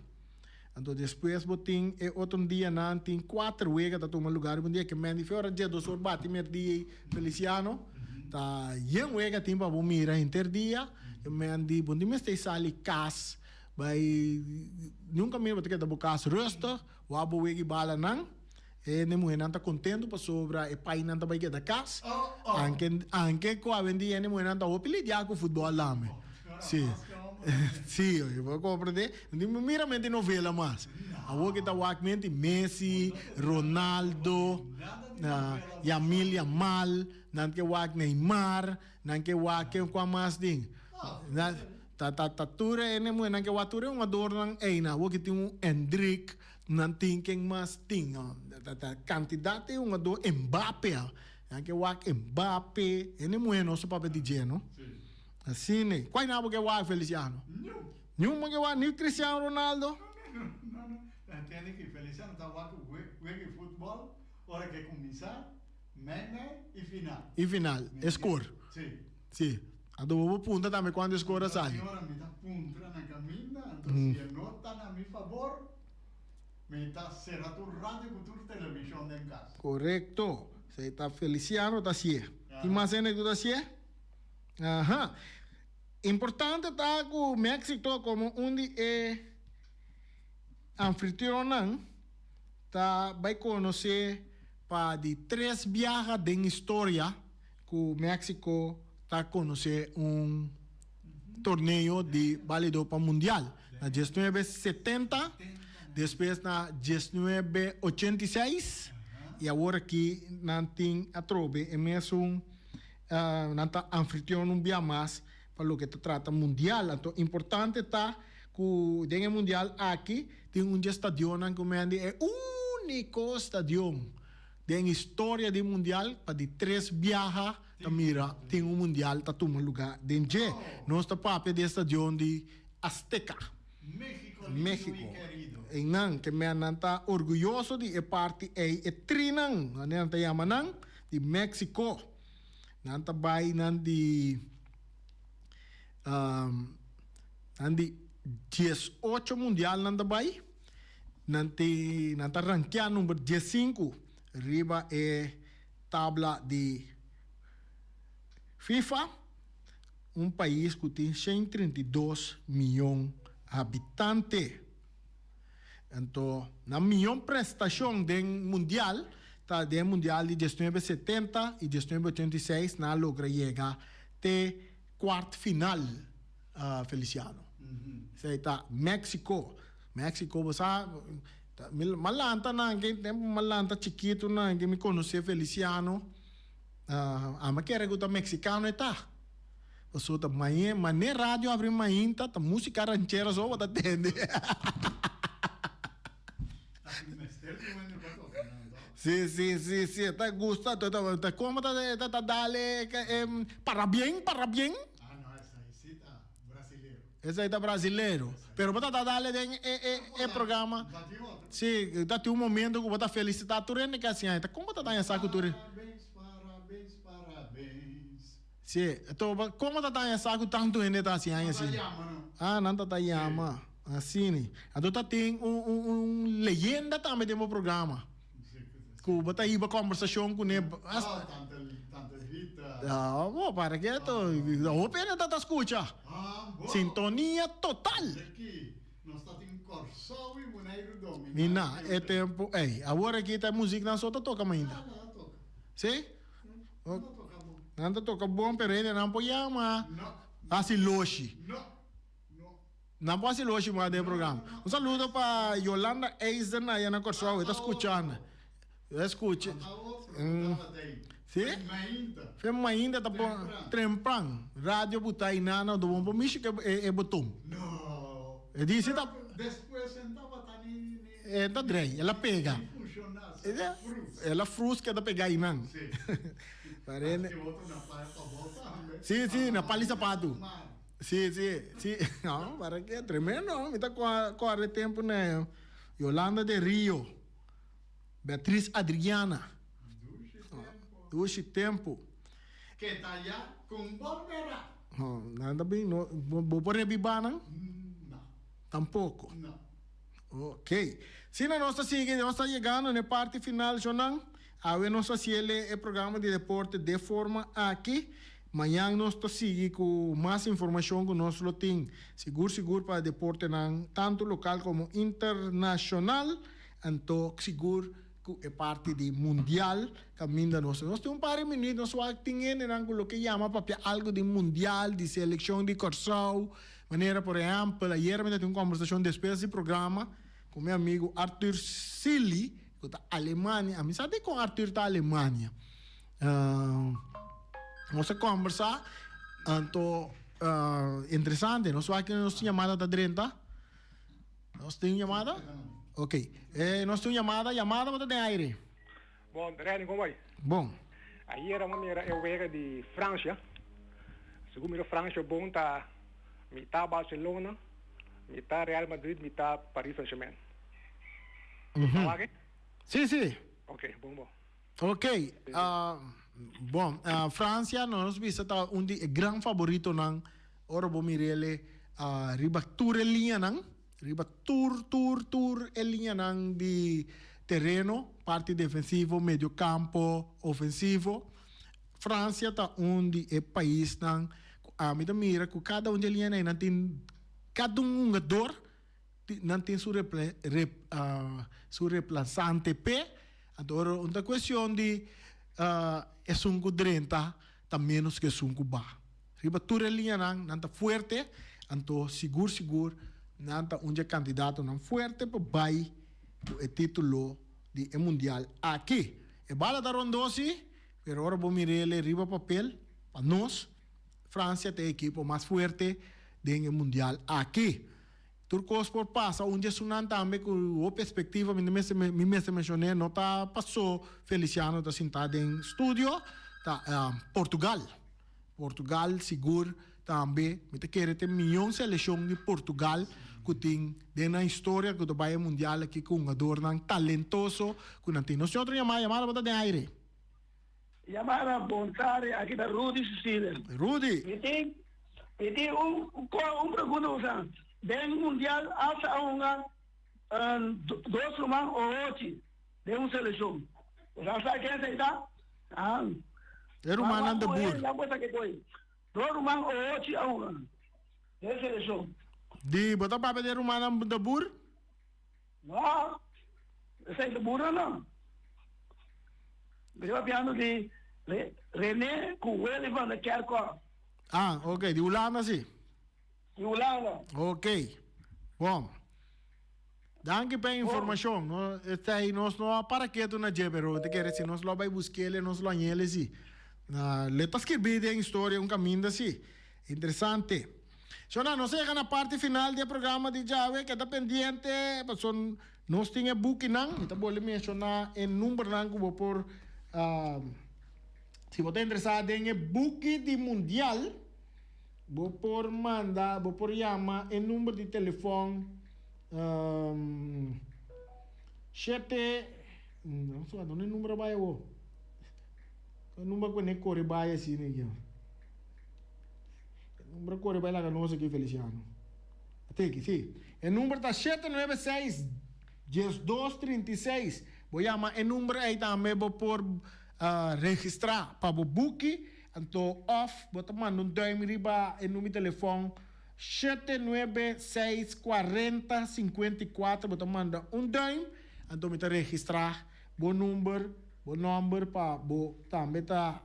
Então depois tem outro dia não tem 4 wegas da toma lugar um dia que me diz hora dia 2 horas bate mer dia Feliciano. Tá, e um wega tem para mira interdia, e me andi bom dia me está sali cas. By nunca me botar que da bocas rosto, o abo wegi bala nang, e ne mulher não tá contento para sobra e pai não tá vai que da cas. Anche qua vendi ne mulher não tá o pili dia com futebol lá me. Sim. Sim, eu vou compreender. Mira mente novela mais. A o que tá wakmente Messi, Ronaldo, Yamil Yamal, não que wak Neymar, não que wak com mais ding. Tatura ene mo nang kawatura un ador nang eina wo kiti un Hendrik nan thinking mas ting cantidade un ador Mbappe nang ke wak Mbappe ene mo no so pape di geno assim né qual na bo ke wak Feliciano nenhum mo ke wak ni Cristiano Ronaldo não entende que Feliciano está jogando juega futebol hora que começar meio e final score sim a do punta também quando a escora sai. Agora me dá punta na caminha, então se não está na meu favor, me está será tu rádio com tu televisão em casa. Correto. Você está Feliciano, está assim. Tem mais anedota assim? Aham. Importante tá com o México como um de anfitrião, tá vai conhecer para de 3 viagens de história que o México está conhecer torneio de válido para mundial. Na 1970, depois na 1986, e agora aqui não tem a trobe, é mesmo não está anfitrião um dia mais para o que se trata mundial. Então, importante está que o mundial aqui tem estádio que é o único estádio da história do mundial para de 3 viagens. Mira, tem mundial tá tomando lugar dentro nossa papel de estadio de Azteca. México. Nang, que me nanta orgulloso de parte e trinang, nanta yamanang, de Mexico. Nanta bay nan di 18 mundial nanta bay. Nanta rankia número 15 riba tabla de FIFA, país que tem 132 milhões de habitantes. Então, na minha prestação do mundial, tá do mundial de 1970 e 1986, na logra chegar até quarto final, Feliciano. Isso aí tá México, você malanta na tempo malanta chiquito na que me conhece Feliciano, ama que era guta mexicano eta. Você tá mané rádio abre mainta, tá música ranchera só tá atende. Sí, está gustando, ¿cómo está dale? Parabéns. Ah, não, essa aí sim tá brasileiro. Esse aí tá brasileiro. Pero você tá dale de programa. Sim, tá tem momento que você felicitar tu rende que assim, como tá dando essa cultura? Parabéns. Sim, então como tá dando essa cultura tanto rende tá assim, assim. Não tá yama. Assim, então tem legenda também do meu programa. Que tá aí para conversação com ele. Tanta Rita. Para que to? O pena tá escuta. Sintonia total. Aqui, nós tá tem Corsol e Boneiro Domingo. Mina, é tempo. Agora aqui tá música na sua toca ainda. Toca. Sim? Não toca bom. Não toca bom, pero ele não pode chamar. Não. Assim, loxi. Não. Não pode ser loxi mais do programa. Um saludo para Yolanda Eisen aí na Corsol. Está escutando. Escute. Sim? Fema ainda tá bom. Trempran. Rádio butai nana do bom micho que é botão. Não. E disse tá. Depois sentava tani. Tá drei, ela pega. Ela frusca da pegar aí não. Sim. Parene. Outro na praia pra voltar. Sim, na palha sapato. Sim. Não, para que é tremendo. Me tá corre tempo né. Yolanda de Rio. Beatriz Adriana. Duas tempo. Que tá já com Bárbara. Nada bem, vou por rebibana? Não. Tampouco. Não. Ok. Se na nossa siga, nós está chegando na parte final, Jonan. Agora nós fazemos o programa de deporte de forma aqui. Amanhã nós está seguindo com mais informação que nós temos. Seguro para deporte tanto local como internacional. Então, seguro é parte de mundial caminho da nossa. Nós temos um par de minutos, nós vamos ter o que chama para algo de mundial, de seleção de Corsol, maneira, por exemplo, ayer eu tive uma conversação depois desse programa com meu amigo Arthur Silly, que está na Alemanha. A mim sabe com Arthur está na Alemanha. Nós conversar, então, interessante, nós vamos ter uma chamada da 30. Nós temos chamada? Ok. Nós temos chamada para ter aire. Bom, Reni, como vai? Bom. Aí era uma eu vejo de França. Segundo a França, bom tá metade Barcelona, metade Real Madrid, metade Paris Saint-Germain. Sim. Ok, bom. Ok. Bom, França, nós visitamos grande favorito ng Orbo Mirele, riba tour linha nang, riba tour linha nang di terreno, parte defensivo, medio campo, ofensivo. França tá é país nang, me dá mira que cada de linha nang tem cada jogador não tem seu reemplazante pé. Então, uma questão de é 5:30 tá menos que 5 ba. Riba toda linha não tá forte, então seguro não tá candidato não forte para vai o título de mundial aqui. É bala da rondosi, pero agora vou mirar riba papel para nós. França tem a equipe mais forte do mundial aqui. Turcos por passa onde sunan também com a perspectiva me mencionei não tá passou Feliciano tá sentado em estúdio tá Portugal seguro também me te querer ter milhão seleção de Portugal kuting de na historia que do baia mundial aqui com um jogador nang talentoso com nanti nosotros llamada bota de aire. Llamada Bontare aqui da Rudy Sicília. Rudy. E tem pergunta usando. Bem mundial asa uma dois romãs ou oito de uma seleção. Já sabe quem é essa? Era uma nanda bur. Lá bota que foi. Dois romãs ou oito a uma. De seleção. Di bota para de uma nanda bur? Não. Essa é de burra não. Eu piano de René com ele van de Kerkhoff. Ok, de Holanda sim. De Holanda. Ok. Bom. Danke pela informação. Está aí, nós não para que tu na jebero, te quer se nós lá vai buscar ele, nós lá ele sim. Letas que bide em história caminho assim. Interessante. Shona, nós chega na parte final do programa de Jave, que está pendiente, son nós tinha booking nang, então vou mencionar em número nang que vou por se você interessado em booking de mundial, vou por mandar, vou por chamar em número de telefone 7 não sei, não é número vai o número que nem corre vai assim né. Número corre vai lá que nós aqui Feliciano. Até aqui, sim. O número está 796 1236. Vou chamar o número aí também vou por registrar para o booking. Então, off, vou tomar um time riba em número de telefone 796 40 54. Vou tomar um time. Então, me registrar o número para também tá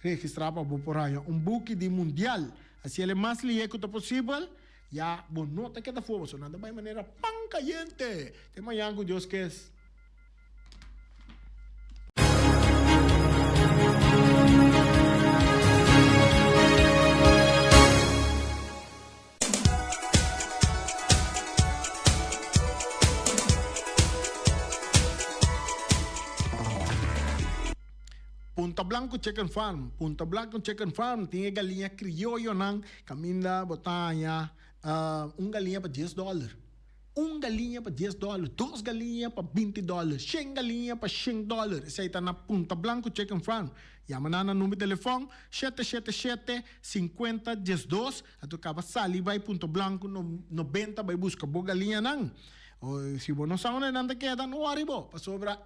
registrar para por aí um book de mundial assim ele mais lieco possível já bom nota que da forma só nada mais maneira pan caliente tem manhã com Deus que es Punta Blanco Chicken Farm tinha galinha criollo nang caminda botanya galinha para $10. Galinha para $10, 2 galinhas para $20, 100 galinhas para $100. Isso aí está na Punta Blanco Chicken Farm. Chama na número de telefone 777-50-12. A tu acaba sali vai Punta Blanco 90 vai buscar boa galinha nang. Se você não sabe onde queda, não arriba. Para sobra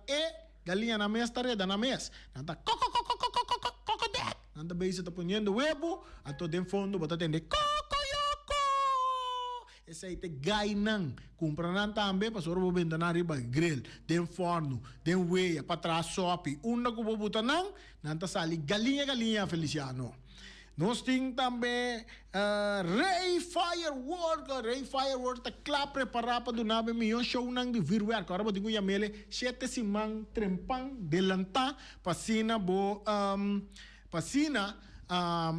galinha na mesa, está reda na mesa. Nanta Nanta base está ponendo huevo, ato den fundo bota tende cocoyoco. Esse aí te gainang. Compra nan também para sorbo venda na riba grill, den forno, den weia para trás sopi. Unda ko bobuta nang, nanta sali galinha Feliciano. Nós temos também Ray Firework está claro preparado para donar milhão show nang de virtual. Agora vou dizer ele 7 simang trempang delanta pasina bo pasina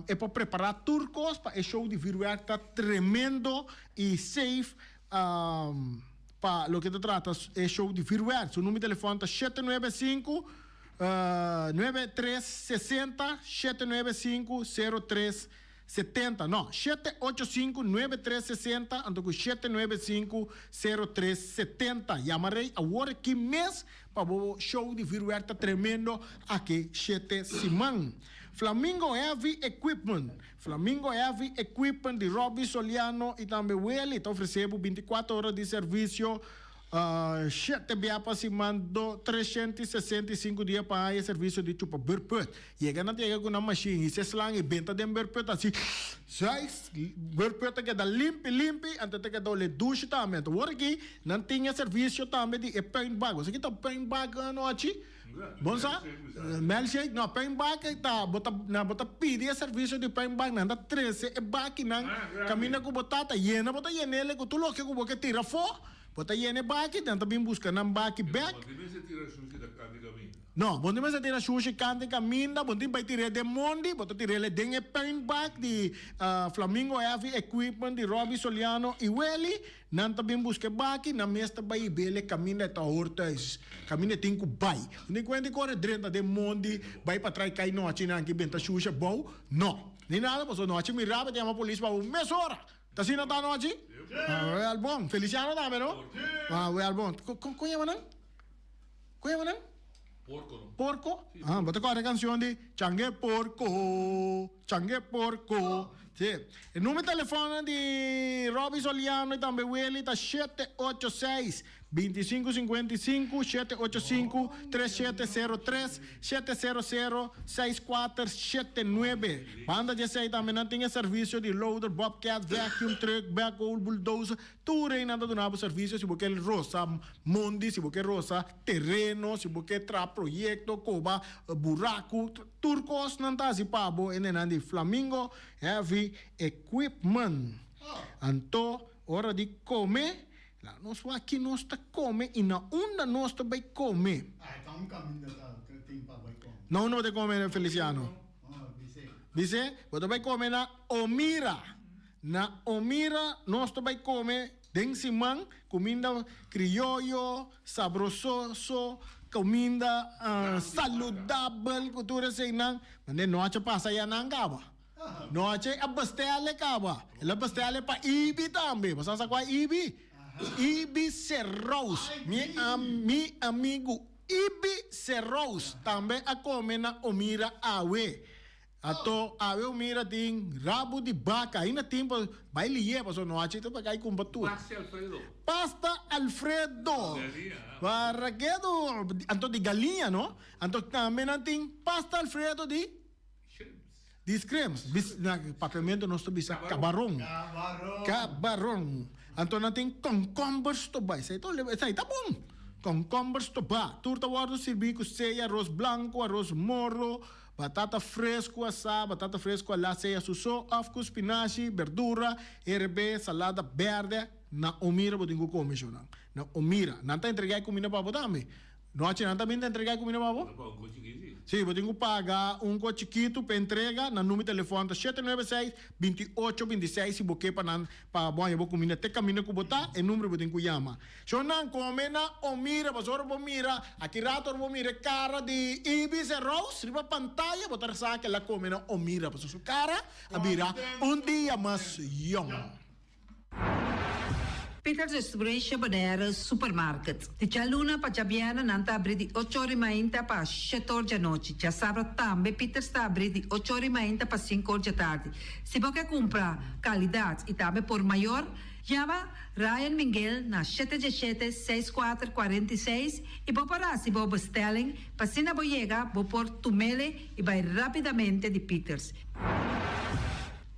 é para preparar turcos para o show de virtual está tremendo e safe para lo que te trata é show de virtual. Seu número de telefone está 795 9360 795 0370 não 785-9360 então com 795-0370 chamarei agora que mês para o show de virtual tá tremendo aqui 7 simão Flamingo Heavy Equipment de Robbie Soliano e também ele está oferecendo 24 horas de serviço 7 biapa si mando 365 dias para o serviço de chupa berput. Chega na tiga com uma machine e se slang e benta de berput assim. Sai berput que dá limpe antes que dá le douche também. Então aqui não tinha serviço também de paint bag. Você que tá paint bag no aqui? Bom sa? Milkshake no paint bag tá bota pedir serviço de paint bag nanda 13 e bag nang camina com botata llena ele com tudo que com que tira fo. Bota yene baki, tenta bem buscar nam baki back. No, bondi mas tira sushi cante caminda, bondi vai tirar de mondi, bota tirar le dengue paint bag de Flamingo Heavy Equipment de Robbie Soliano e Welly, nanta bem buscar baki, na mesta vai bele caminda ta hortas, caminda tinco bai. Bondi quando corre drenta de mondi, vai para trás cai no achina que benta sushi bom. No. Nem nada, pois no achi mirava, chama a polícia para 1 mês hora. ¿Está así notando allí? Well, bom. Feliciano dame, ¿no? Well, bom. ¿Cómo llaman? ¿Cómo llaman? Porco? Vos te coges la canción de Changue Porco. Sí. El número de teléfono de Robbie Soliano y también Willy está 786-2555, 785-3703, 700-6479. Banda de sei também não tem serviço de loader, bobcat, vacuum truck, backhoe, bulldozer. Tudo aí nada do nabo serviço. Se você roça mundi, se você roça terreno, se você tra projeto, coba, buraco, turcos, não tá assim pabo. E nem de Flamingo Heavy Equipment. Anto, hora de comer. Lá, nós aqui nós tá come e na onda nós vai comer. Então um caminho que tem para vai comer. Não te comer, Feliciano. Dice, você vai comer na Omira. Na Omira nós vai comer densimang, comida criollo, sabroso, comida saludável, cultura sem nang. Mas não acha passa ya nang gaba. Noche abastele kaba. Ela abastele pa Ibi também. Você sabe qual é Ibi? Ibi Serrous. Mi amigo Ibi Serrous também a comer na Omira Awe. Ato Awe Omira tem rabo de vaca. Ainda tem para baile passou noite então para cair com batu. Pasta Alfredo. Barraquedo. Anto de galinha, não? Anto também tem pasta Alfredo de Discrems, papiamento nosso bisa cabarong. Então não tem concumbers to buy. Isso aí tá bom. Concumbers to buy. Turta guardo servir com ceia, arroz branco, arroz morro, batata fresco assada, batata fresco lá ceia suso, afco, spinaci, verdura, herbe, salada verde. Na Omira botin ko komisyon na Omira. Nanta entregar comida para botar me. Noche não também entregar comida para você? Sim, eu tenho que pagar coche chiquito para entrega no número de telefone 796-2826 se você para banho vou comida até caminho que botar o número eu tenho que chamar. Se não come na Omira, pastor vou mira, aqui rato vou mira cara de Ibis Rose, riba pantalla, botar saque lá come na Omira, pastor sua cara a virar dia mais young. Peter's Restoration Bonera Supermarket. De Chaluna pa Jabiana nanta abri di 8h30 pa 7h da noite. Já sábado também Peter's está abri di 8h30 pa 5h da tarde. Se você comprar qualidade e também por maior, chama Ryan Miguel na 717-6446 e vou parar se vou bestelling, para se não vou chegar, vou pôr tumele e vai rapidamente de Peter's.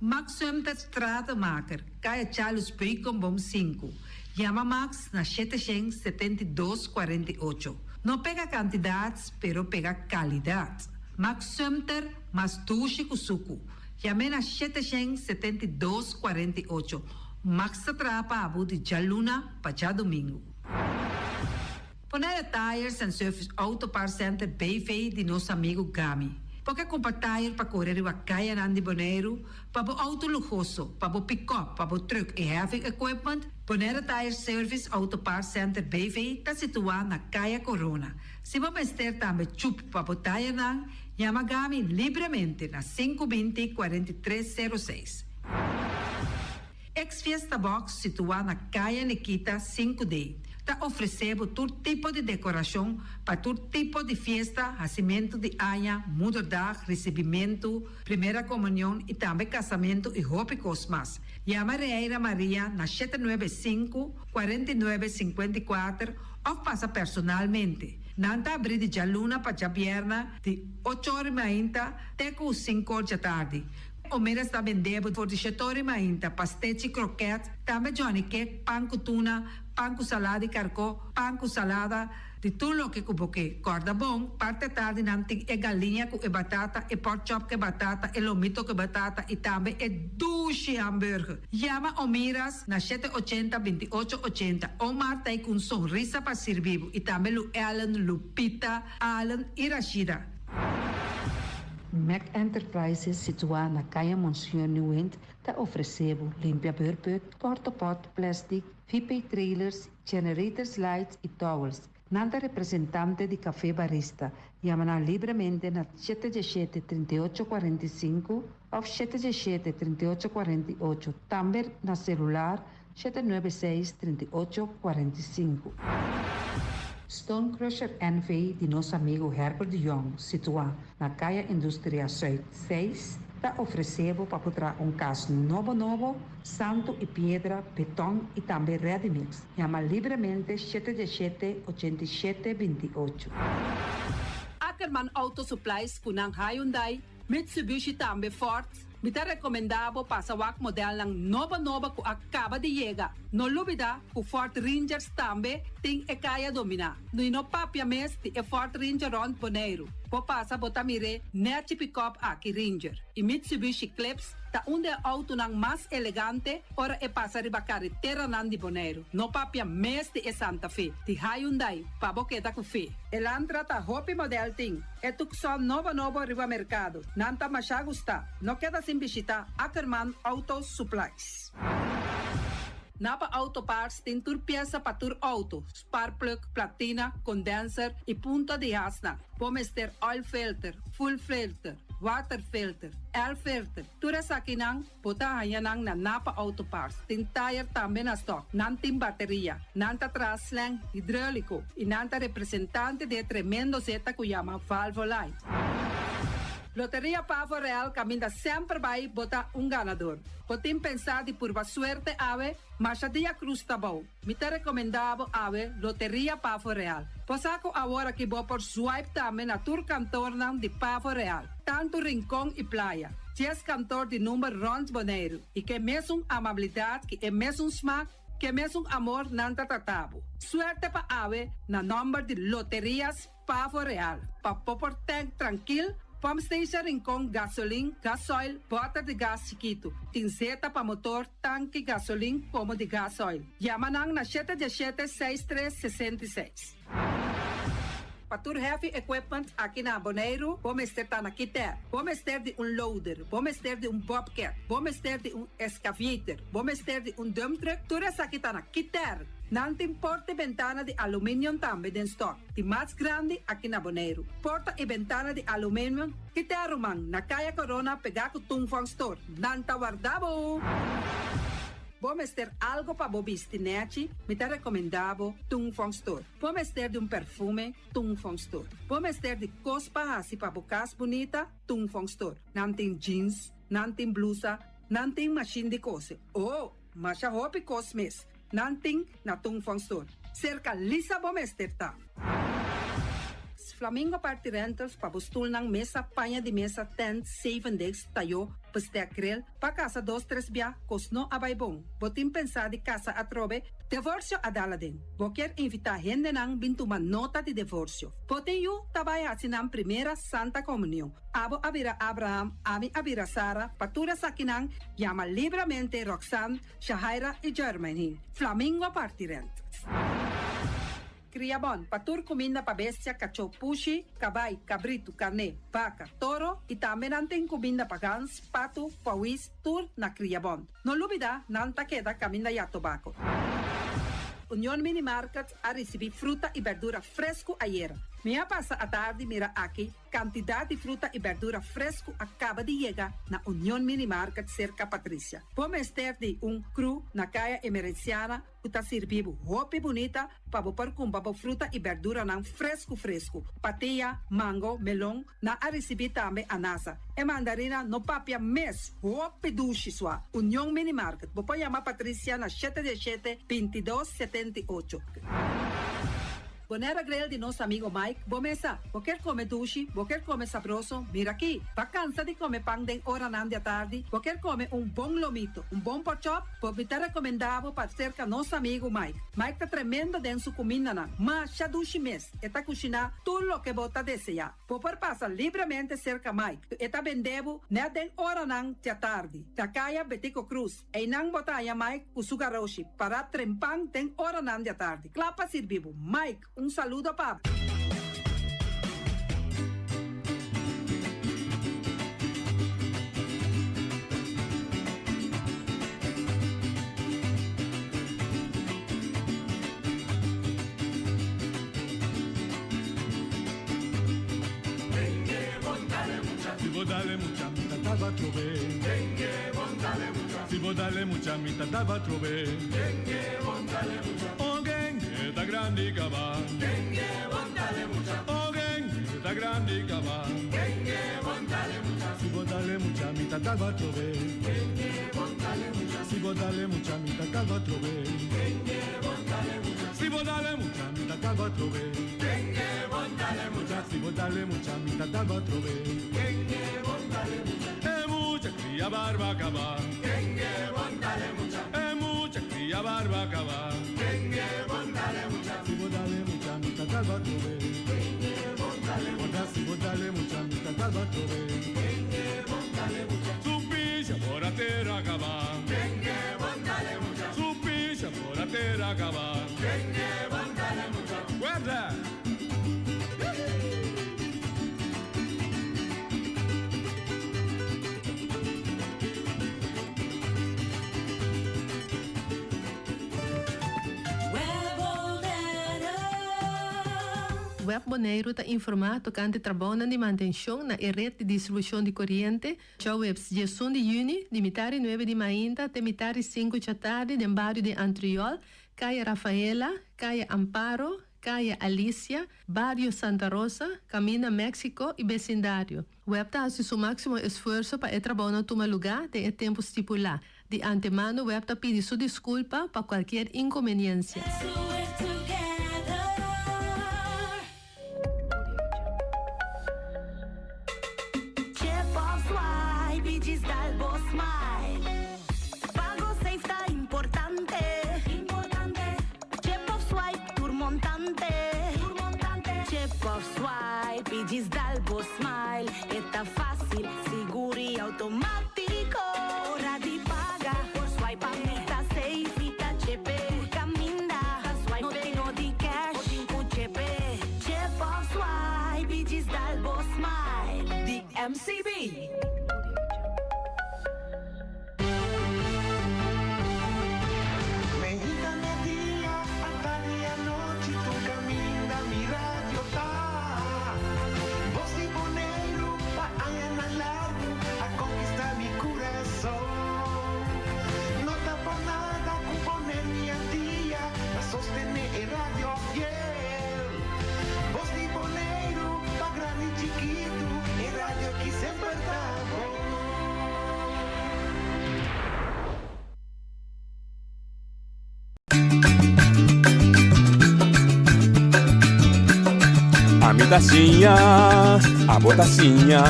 Max Sumter Stratenmaker, Kaya Charles Bricom Bom 5. Chama Max na 772-48. Não pega quantidades, pero pega qualidade. Max Sumter, mas tuxe kusuku. Chame na 772-48. Max Atrapa Abu de Jaluna, para domingo. Ponera Tires and Service Auto Parts Center BV de nosso amigo Gami. Porque comprar tire para correr o Caia Nandi Boneiro, para o auto luxuoso, para o pick-up, para o truck e heavy equipment, Bonera Tire Service Auto Parts Center BV está situado na Caia Corona. Se você ter também chup para o tire nan, chama Gami livremente na 520-4306. Ex-Fiesta Box situado na Caia Nikita 5D. Está oferecendo todo tipo de decoração para todo tipo de festa, nascimento de anha, mudança, recebimento, primeira comunhão e também casamento e roupas mais. Chama Reira Maria na 795-4954 ou passa personalmente. Nanta abrir de Jaluna para Jabierna de 8h30 até 5h da tarde. O Mera está vendendo por 17h30 pastete croquete, também Johnny Cake, pão com tuna, pão com salada e carcó, pão com salada, de tudo o que cuboque. Corda bom, parte tarde nanti é galinha com batata, e pork chop com batata, e lomito com batata, e também é duche hambúrguer. Chama Omiras na 780-2880. Omar tem com sonrisa para servir, e também Lu Ellen, Lupita, Alan e Rashida. Mac Enterprises, situado na Caia Monsenhor Nieuwend, está oferecendo limpa-beurput, porta-pot, plástico, VP trailers, generators lights e towers. Nanta representante de Café Barista. Llama livremente na 717-3845 ou 717-3848. Também na celular 796-3845. Stone Crusher NV de nosso amigo Herbert de Jong, situado na Caia Indústria Zuid 6, está oferecendo para botar caso novo, santo e pedra, betão e também ready-mix. Chama livremente 717-8728. Ackerman Auto Supplies kunang Hyundai, Mitsubishi também Ford. Mita recomendabo para sa wak model ng nova ko acaba de llegar. No lubida ku Ford Rangers tambe ting e kaya domina. No ino papia mes ti e Ford Ranger Ron Boneiro. Po pasa botamire neti pick-up aki Ranger. I Mitsubishi Clips ta unde auto ng mas elegante ora e pasa riba carretera nandi Boneiro. No papia mes ti e Santa Fe. Ti Hyundai pa boketa ku fe. Elantra ta hopi model ting. E tukson novo riba mercado. Nanta masya gusta. No queda sin visita Ackerman Auto Supplies. Napa Auto Parts tem tur pieza para tur auto, spark plug, platina, condenser e punta de hasna. Pomester oil filter, full filter, water filter, air filter. Tura sa kinang, puta hayanang na Napa Auto Parts. Tem tire também na stock, nantim bateria, nanta traslang hidráulico e nanta representante de tremendo zeta que chama Valvoline. Loteria Pavo Real caminha sempre vai botar ganador. Podem pensar de pura suerte ave, mas a dia cruz tá bom. Me te recomendava ave Loteria Pavo Real. Posaco agora que vou por swipe também na tur cantor de Pavo Real. Tanto Rincón e Playa. 10 cantor de número Rons Boneiro. E que mesmo amabilidade, que é mesmo smack, que mesmo amor nanta tatabo. Suerte pa ave na número de Loterias Pavo Real. Pa popor tank tranquilo. Pump station Rincón, gasolina, gasoil, bota de gás chiquito. Tinzeta para motor, tanque, gasolina, como de gasoil. Yamanang na 717-6366. Patur Heavy Equipment aqui na Boneiro, vamos ter na Kiter, vamos ter de loader, vamos ter de bobcat, vamos ter de excavator, vamos ter de dump truck, tudo isso aqui na Kiter. Não tem porta e ventana de alumínio também em stock. De mais grande aqui na Boneiro. Porta e ventana de alumínio que te arrumam na Caia Corona pegar com Tungfang Store. Não tá guardado. Vamos ter algo para bobistinete, me te recomendavo Tungfang Store. Vamos ter de perfume, Tungfang Store. Vamos ter de cospa assim para bocas bonita, Tungfang Store. Não tem jeans, não tem blusa, não tem machine de coser. Oh, mas a roupa cosmes. Nanting na Tungfang Store. Cerca Lisa Bomester ta. Flamingo Party Rentals pa bustul ng mesa, panha de mesa, tent, 7 days, tayo, paste akrel, pa casa 2-3 biya, kosno abay bong. Botim pensa di casa atrobe, divorcio adala din. Boker invita hende nang bintuman nota di divorcio. Poten yu tabay asin ang primera Santa Comunión. Abo abira Abraham, ami abira Sara, patura sa kinang, llama libremente Roxanne, Shahaira y Germany. Flamingo Party Rentals. Criabon, patur comida pa bestia, cacho pushi, cabay, cabrito, carne, vaca, toro e também nantem comida pa gans, pato, pauis, tur na Criabon. No lubida, nanta queda caminda ya tobacco. União Mini Market a receber fruta e verdura fresco ayer. Minha passa a tarde mira aqui, quantidade de fruta e verdura fresco acaba de chegar na União Mini Market cerca Patrícia. Vamos ter de cru na caia emergenciana, que está servindo roupa bonita para pôr com fruta e verdura não fresco. Patia, mango, melão, na a receber também anasa. E mandarina no papia mês, roupa duche sua. União Mini Market. Vou chamar Patrícia na 717-2278. Bonera Grill de nosso amigo Mike, bomesa, quer comer duche, quer comer sabroso, mira aqui, vacanza de comer pão de hora de tarde, quer comer bom lomito, bom pork chop, me tá recomendado para cerca nosso amigo Mike. Mike tá tremendo dentro sua comida, mas já duche mês, está cozinhando tudo o que bota desejar. Popor passa livremente cerca Mike, está vendendo na de hora de tarde, da caia Betico Cruz, e não botar Mike o sugaroshi, para trempang de hora de tarde. Clapa servivo, Mike, saludo para dale mucha mitad va a trover. Si vos dale mucha mitad va a trover. Oh genge da grande cava. Oh genge da grande cava. Si vos dale mucha mitad va a trover. Si vos dale mucha mitad va a trover. Si vos dale mucha mitad va a trover. Si vos dale mucha mitad va a trover. E mucha cría barba cava. E mucha cría barba cava. Si vos dale mucha mitad va a trover. Si vos dale mucha mitad va a trover. Su piscia por a terra cava. Su piscia por a terra cava. Guarda! Web Bonaire está informado tocante trabalho de manutenção na rede de distribuição de corrente. Já webs de 1 de junho, de metade 9 de manhã até metade 5 da tarde, no bairro de Antriol, Caia Rafaela, Caia Amparo, Caia Alicia, Barrio Santa Rosa, Camina México e vecindário. Web está fazendo seu máximo esforço para o trabalho tomar lugar de tempo estipulado. De antemano, web está pedindo sua desculpa para qualquer inconveniência. Digis Dalbo Smile, está fácil, seguro e automático. Hora de pagar, por swipe a mita safe, tá chepe. Por caminda, swipe no tenho de cash, por chepe. Chip of swipe, Digis Dalbo Smile, de MCB. Tacinha, a botacinha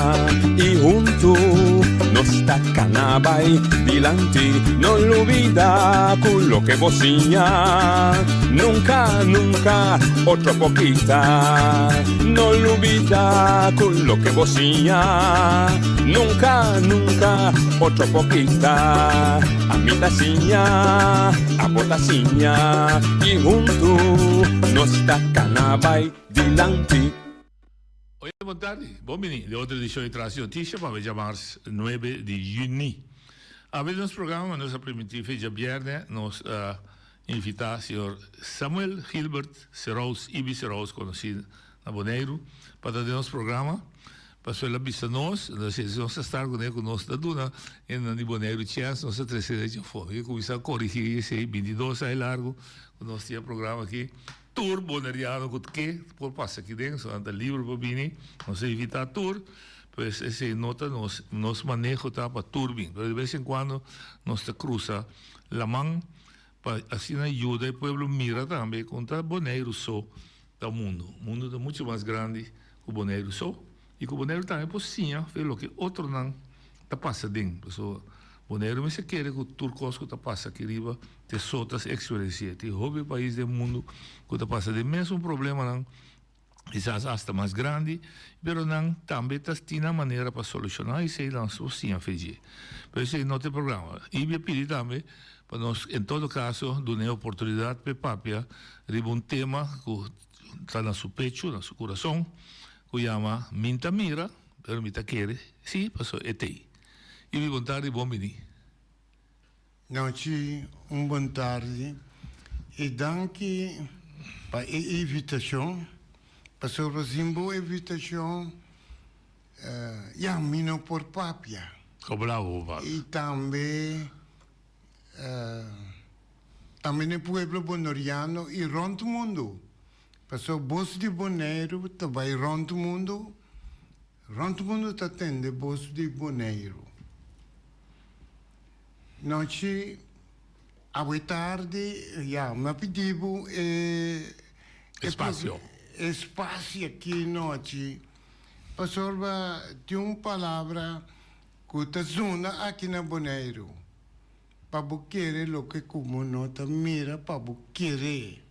e junto nos tacanabai dilante, non olvida quello che vocinha, nunca, nunca, otra poquita, non olvida quello che vocinha, nunca, nunca, otra poquita, a mi tacinha, a botacinha e junto nos tacanabai dilante. Oi, boa tarde. Bom menino, de outra edição de Traz Notícia para o março 9 de junho. A ver nosso programa, nossa primitiva de viernes, nos invitar o senhor Samuel Gilbert Serraus, Ibi Serraus, conhecido na Bonaire, para dar nosso programa, para sua vista nós, nós estar conosco da Duna, em Bonaire, Chance, nossa terceira de fome. Eu começar a corrigir esse 22 aí largo, nós tínhamos programa aqui. Tour boneriano que por passa aqui dentro, anda livre para vir, não se evitar tour, pois esse nota nos manejo tá para tour bem, mas de vez em quando nos cruza la mão para assim ajuda o povo mira também contra Bonaire só do mundo, o mundo é muito mais grande que o Bonaire só e que o Bonaire também possível ver o que outro não tá passa dentro, pessoal. Bonaire me se quer que o turcosco tá passa aqui riba te outras experiências, te houve país do mundo que tá passa de mesmo problema não, quizás hasta mais grande, pero não também tá tinha maneira para solucionar e sei não só sim a fazer. Por isso não tem programa. E me pedi também para nós, em todo caso, dar oportunidade para Papia, riba tema que está na seu pecho, na seu coração, que chama Minta Mira, pero Minta Quere, sim, passou etei. E boa tarde, bom menino. Noite, boa tarde. E danke para a invitação, para a boa invitação Mino por papia. Bravo, papi. Y también el pueblo bonoriano y rond el mundo. Pasó Bos de Bonaire, também rond el mundo. Rond el mundo está tendo Bos de Bonaire. Noite, à tarde, me pediu espaço. Espaço aqui noite. Pastor, tem uma palavra que zona aqui na Bonaire. Para querer o que como nota mira para querer.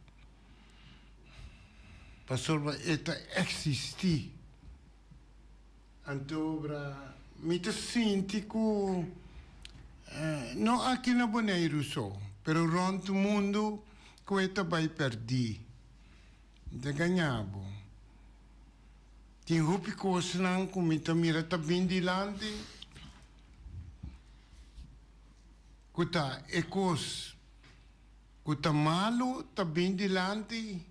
Pastor, eta existir. Então, me sinto que não aqui na Bonaire só, pero rond o mundo que eta vai perder. De ganhabo. Tem roupa coisa não como mira tá bem dilante. Kuta ekos. Kuta malo tá bem dilante.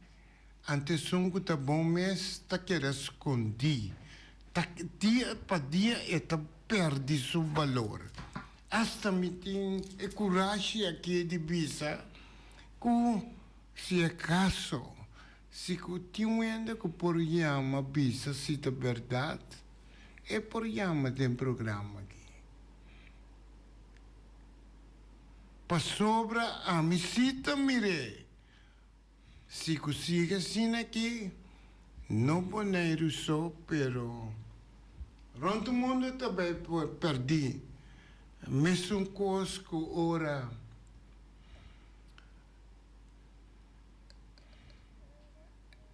Antes kuta bom mês tá quer esconder. Tá dia para dia eta perde seu valor. Hasta me tem coragem aqui de bisa. Que se acaso se continuando que por llama bisa se é verdade, é por llama de programa aqui. Para sobra a misita mire, se consiga assim aqui, não Bonaire só, pero rond o mundo também perdi. Mesmo coisa que ora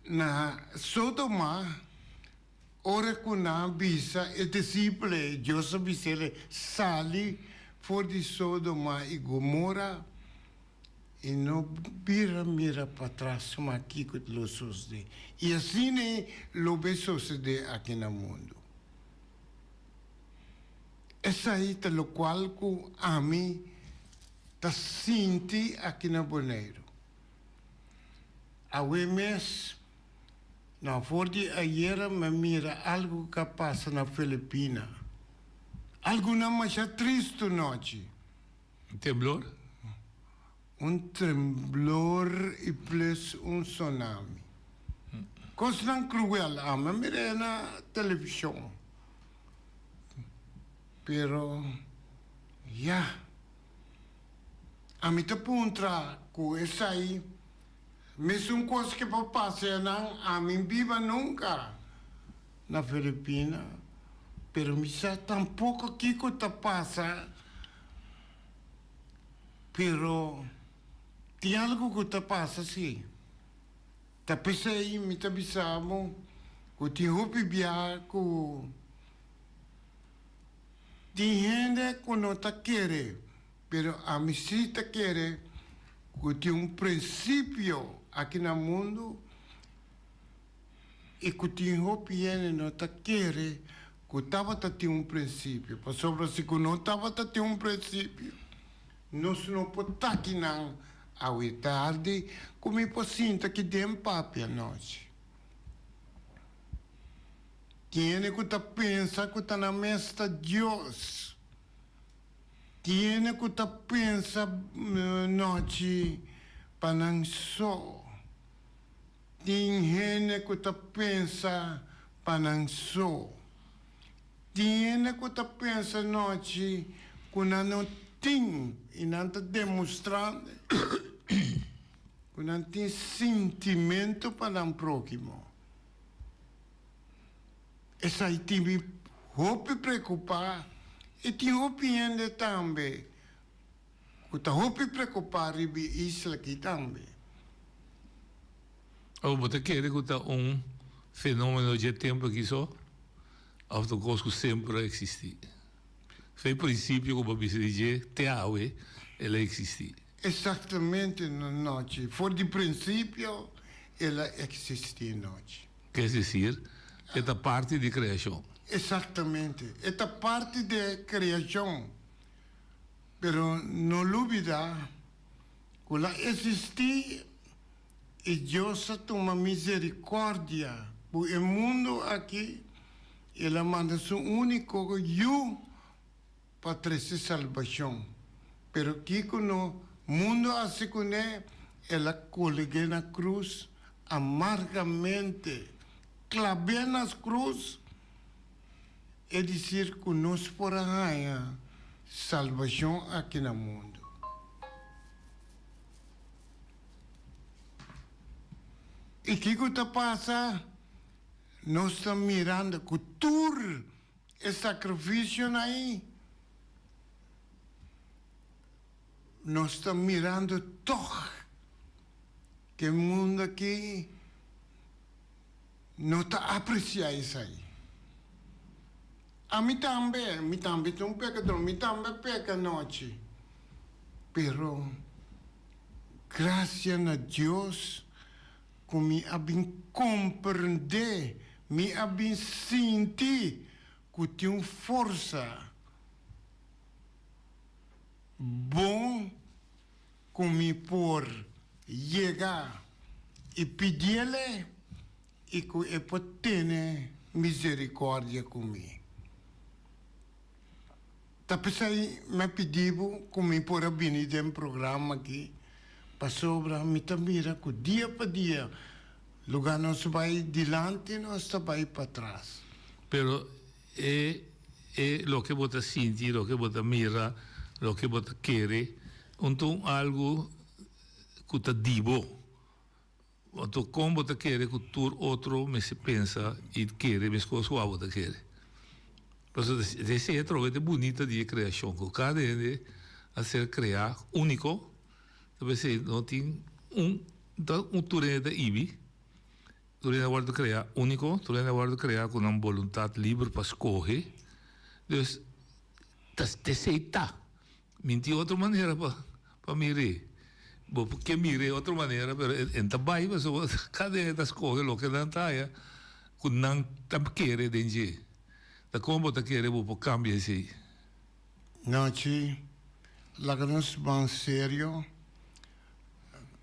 na Sodoma, ora que na bisa e discípulo Joseph Bisele sali for de Sodoma e Gomorra e não mira para trás como aqui que lo sucede. E assim lo ve suceder aqui no mundo. Essa aí é o qual que a mim tá senti aqui na Bonaire. A mês na forte ayer me mira algo que passa na Filipina. Algo não mais triste noite. Temblor? Temblor e plus tsunami. Coisa não cruel, me mirei na televisão. Pero, a mim te puntra com essa aí. Mesmo coisa que passa não, a mim viva nunca na Filipina, pero me sa tampouco aqui que te passa, pero tem algo que te passa sim. Te pensei, me te avisamos, que tem roupa viajar, que tem gente que não te quer, pero a mim sim te quer, que tem princípio aqui no mundo e que tem roupa e não te quer, que estava a ter princípio. Para sobre se que não estava a ter princípio, nós não podemos estar aqui não, ao tarde, como eu sinto que tem papo a nós. Tiene que te pensa que está na mesa de Deus. Tiene que te pensa noite para não só. Tem gente que te pensa para não só. Tiene que te pensa noite que não tem e não está demonstrando que não tem sentimento para o próximo. Essa aí tem me preocupar e tem opinião também. Que está preocupar e isso aqui também. Você quer que fenômeno de tempo que só? Ou de coisa que sempre existe? Foi princípio, como você diz, teaue, ela existe. Exatamente, noite. For de princípio, ela existe noite. Quer dizer, esta parte de criação. Exatamente. Esta parte de criação. Pero não dúvida que ela existe e Deus toma misericórdia por o mundo aqui Ela manda su único you para trazer salvação. Pero Kiko no mundo assim com ela colgue na cruz amargamente, clavou nas cruz, é dizer que nós por a salvação aqui no mundo. E que está passa? Nós estamos mirando que tudo é sacrifício aí. Nós estamos mirando todo que o mundo aqui não está apreciando isso aí. A mim também tem um pecador, me também peca noite. Pero, graças a Deus, que me abin compreender, me abin sentir que tem força bom que me por chegar e pedir-lhe e que ele pode ter misericórdia comigo. Tapi saya me pediu que me por vir de um programa aqui para sobre me mira que dia para dia lugar nós vai dilante nós vai para trás. Pero lo que você sente, lo que você mira, lo que você quer, então algo que te dibo. Então como você quer que tu outro me se pensa e quer as coisas que você quer. Essa é a troveta bonita de criação, que cada um a ser criar único, talvez não tem turno de ibi, turno agora criar único, turno agora criar com uma vontade livre para escolher, então, te aceita, mentir outra maneira para mirar, porque mirar outra maneira, mas em tabai, mas cada um escolhe o que não está, que não quer dentro. Da como você quer o cambio assim? Não, sim. Lá que nós vamos sério,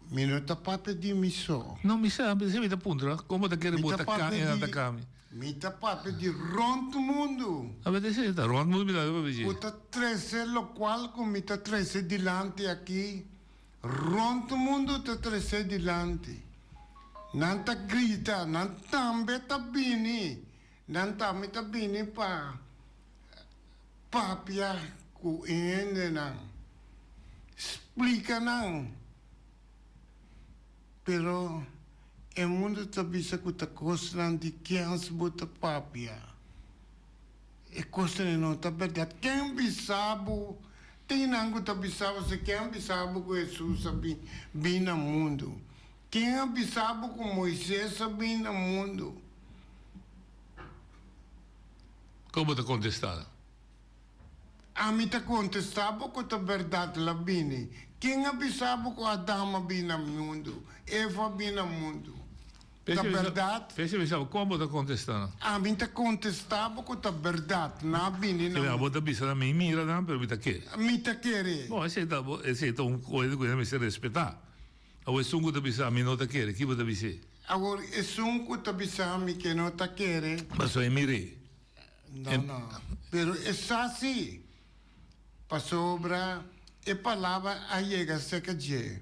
me não está para pedir missão. Não, me sabe, você me dá puntra. Como você quer botar cambio? Me está para pedir ronto mundo. A ver, você está ronto mundo, me dá para pedir. Está trazer lo qual como está trazer dilante aqui. Ronto mundo está trazer dilante. Não está grita, não também está bem. Dan tami tabini pa papia ku ende nang explica nang pero e mundo tabisa ku ta koslan di kians buta papia e koslan no ta verdade quem bisabo tem nango ta bisabo se quem bisabo ku Jesus sabi bina mundo quem bisabo ku Moisés sabi na mundo. Como te contestava? A mim te contestava que a verdade lá bine. Quem avisava que Adão bina mundo, Eva bina mundo. A verdade. Pensava como te contestava? A mim te contestava que a verdade não bine na. Eu vou te avisar a mim mira não, pero me te quer. Me te quer. Bom, esse é um coisa que me se respeitar. Agora se um te avisar a mim não te quer, que vou te avisar? Agora se um te avisar a mim que não te quer. Mas só é mirei. Não. Pero é assim. Para sobra, a palavra a chega seca de.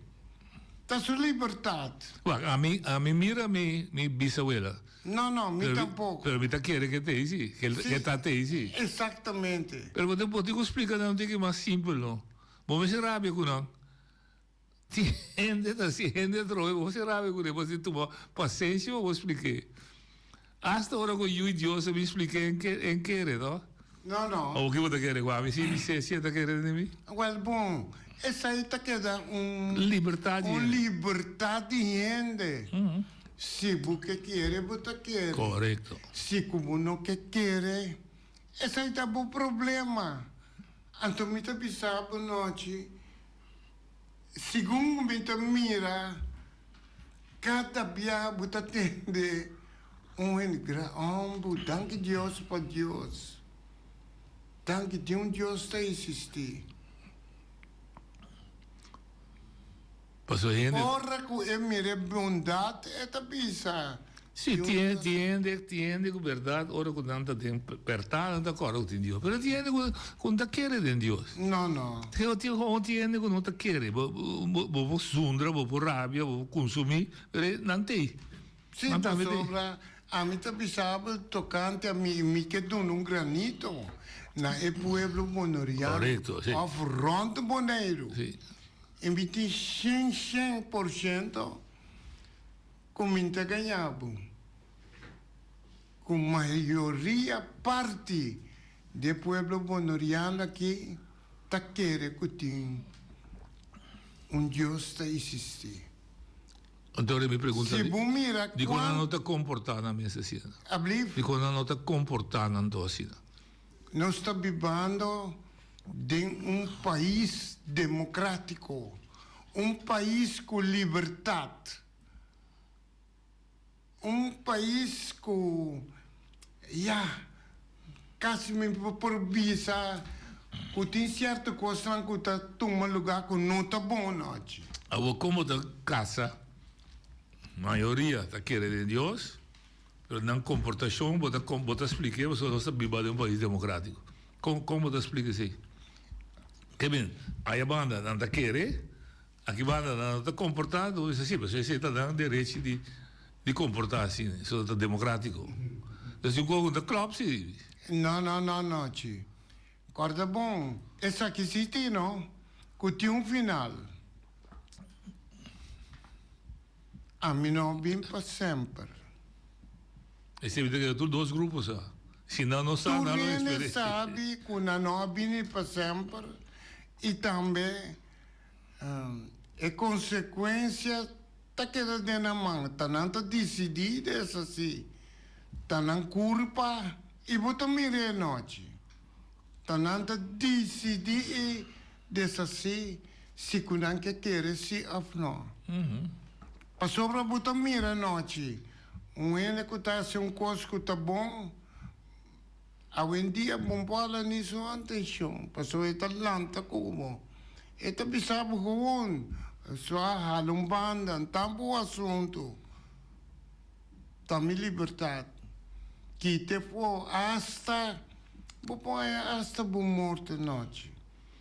Tá sua liberdade. A mim mira minha bisabuela. Não, me tampouco. Pero me tá querendo que te isi, que tá te isi. Exatamente. Pero você pode explicar não tem que mais simples não. Vamos ser rápido com não. Se gente troca, você rápido com ele, você toma paciência, eu vou explicar. Hasta agora que eu e Deus me expliquei em querer, não? Não. O que você quer, Guami? Se você está querendo de mim? Well, bom, essa aí está querendo liberdade. Liberdade de gente. Se você quer, você quer. Correto. Se como não quer, esse aí está bom problema. Então, me está pensando noite, segundo me está mira, cada dia você atende danke Deus para Deus. Danke Deus, Deus está existir. Passou gente. Ora que é minha bondade, é a bisa. Sì, tiende con verdad, ora con tanta libertà, non d'accordo con Dio, però tiende con da chiede in Dio. No. Tiende con non da chiede, bo sundra, bo rabbia, bo consumi, però non te. Sì, ma sopra, a me pensavo toccante a me che dono un granito, na e pueblo bonoriano. Corretto, sì. Affronto Bonaire. Sì. Inviti 100% comincia ganhando. Com maioria parte do pueblo bonoriano que tá querendo que tem Deus está existir. Então me pergunta, se bom mira, de quando não está comportando na minha cena? De quando não está comportando na tua cena? Nós estamos vivendo em país democrático, país com liberdade. País com quase me por visa que tem certa coisa que está tomando lugar que não está bom hoje. Como da casa, maioria está querendo Deus, mas não comportação, bota explicar, você não está vivendo em um país democrático. Como te explica isso? Que bem, a banda não está querendo, a banda não está comportando, isso sim, você está dando direito de comportar assim, isso é democrático. Então, se o governo da clube, sim. Não, tio. Corda bom. Essa aqui existe, não? Que tem final. A mim não vem para sempre. Esse é que tu dois grupos, ah. Se não sabe, não é Tu sabe que não vem para sempre e também é consequência tá querendo na mão, tá não tá decidido essa assim, tá não culpa e bota mire noite, tá não tá decidido dessa assim, se que não quer se afno. Passou para bota mire noite, ele que tá assim coisa que tá bom, hoje em dia bom para nisso atenção, passou é talanta como, é tá bisabo com sua halumbanda, tampo assunto, também liberdade, que te for hasta bom morte noite.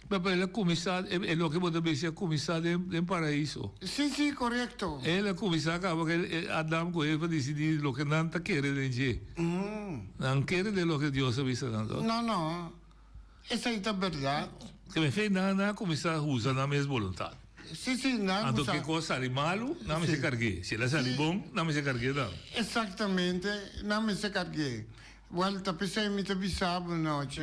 Mas ele é comissário, é o que você disse, é comissário em paraíso. Sim, correto. Ele é comissário, porque Adam com ele para decidir o que não está querendo dizer. Não quer de lo que Deus está dizendo. Não, essa é a verdade. Que me fez nada, comissário usa na mesma vontade. Sim, não. Então, que coisa sai malo, não me se cargue. Se ela sai bom, não me se cargue, não. Exatamente, não me se cargue. Well, tá pensando me tá bisabo noite.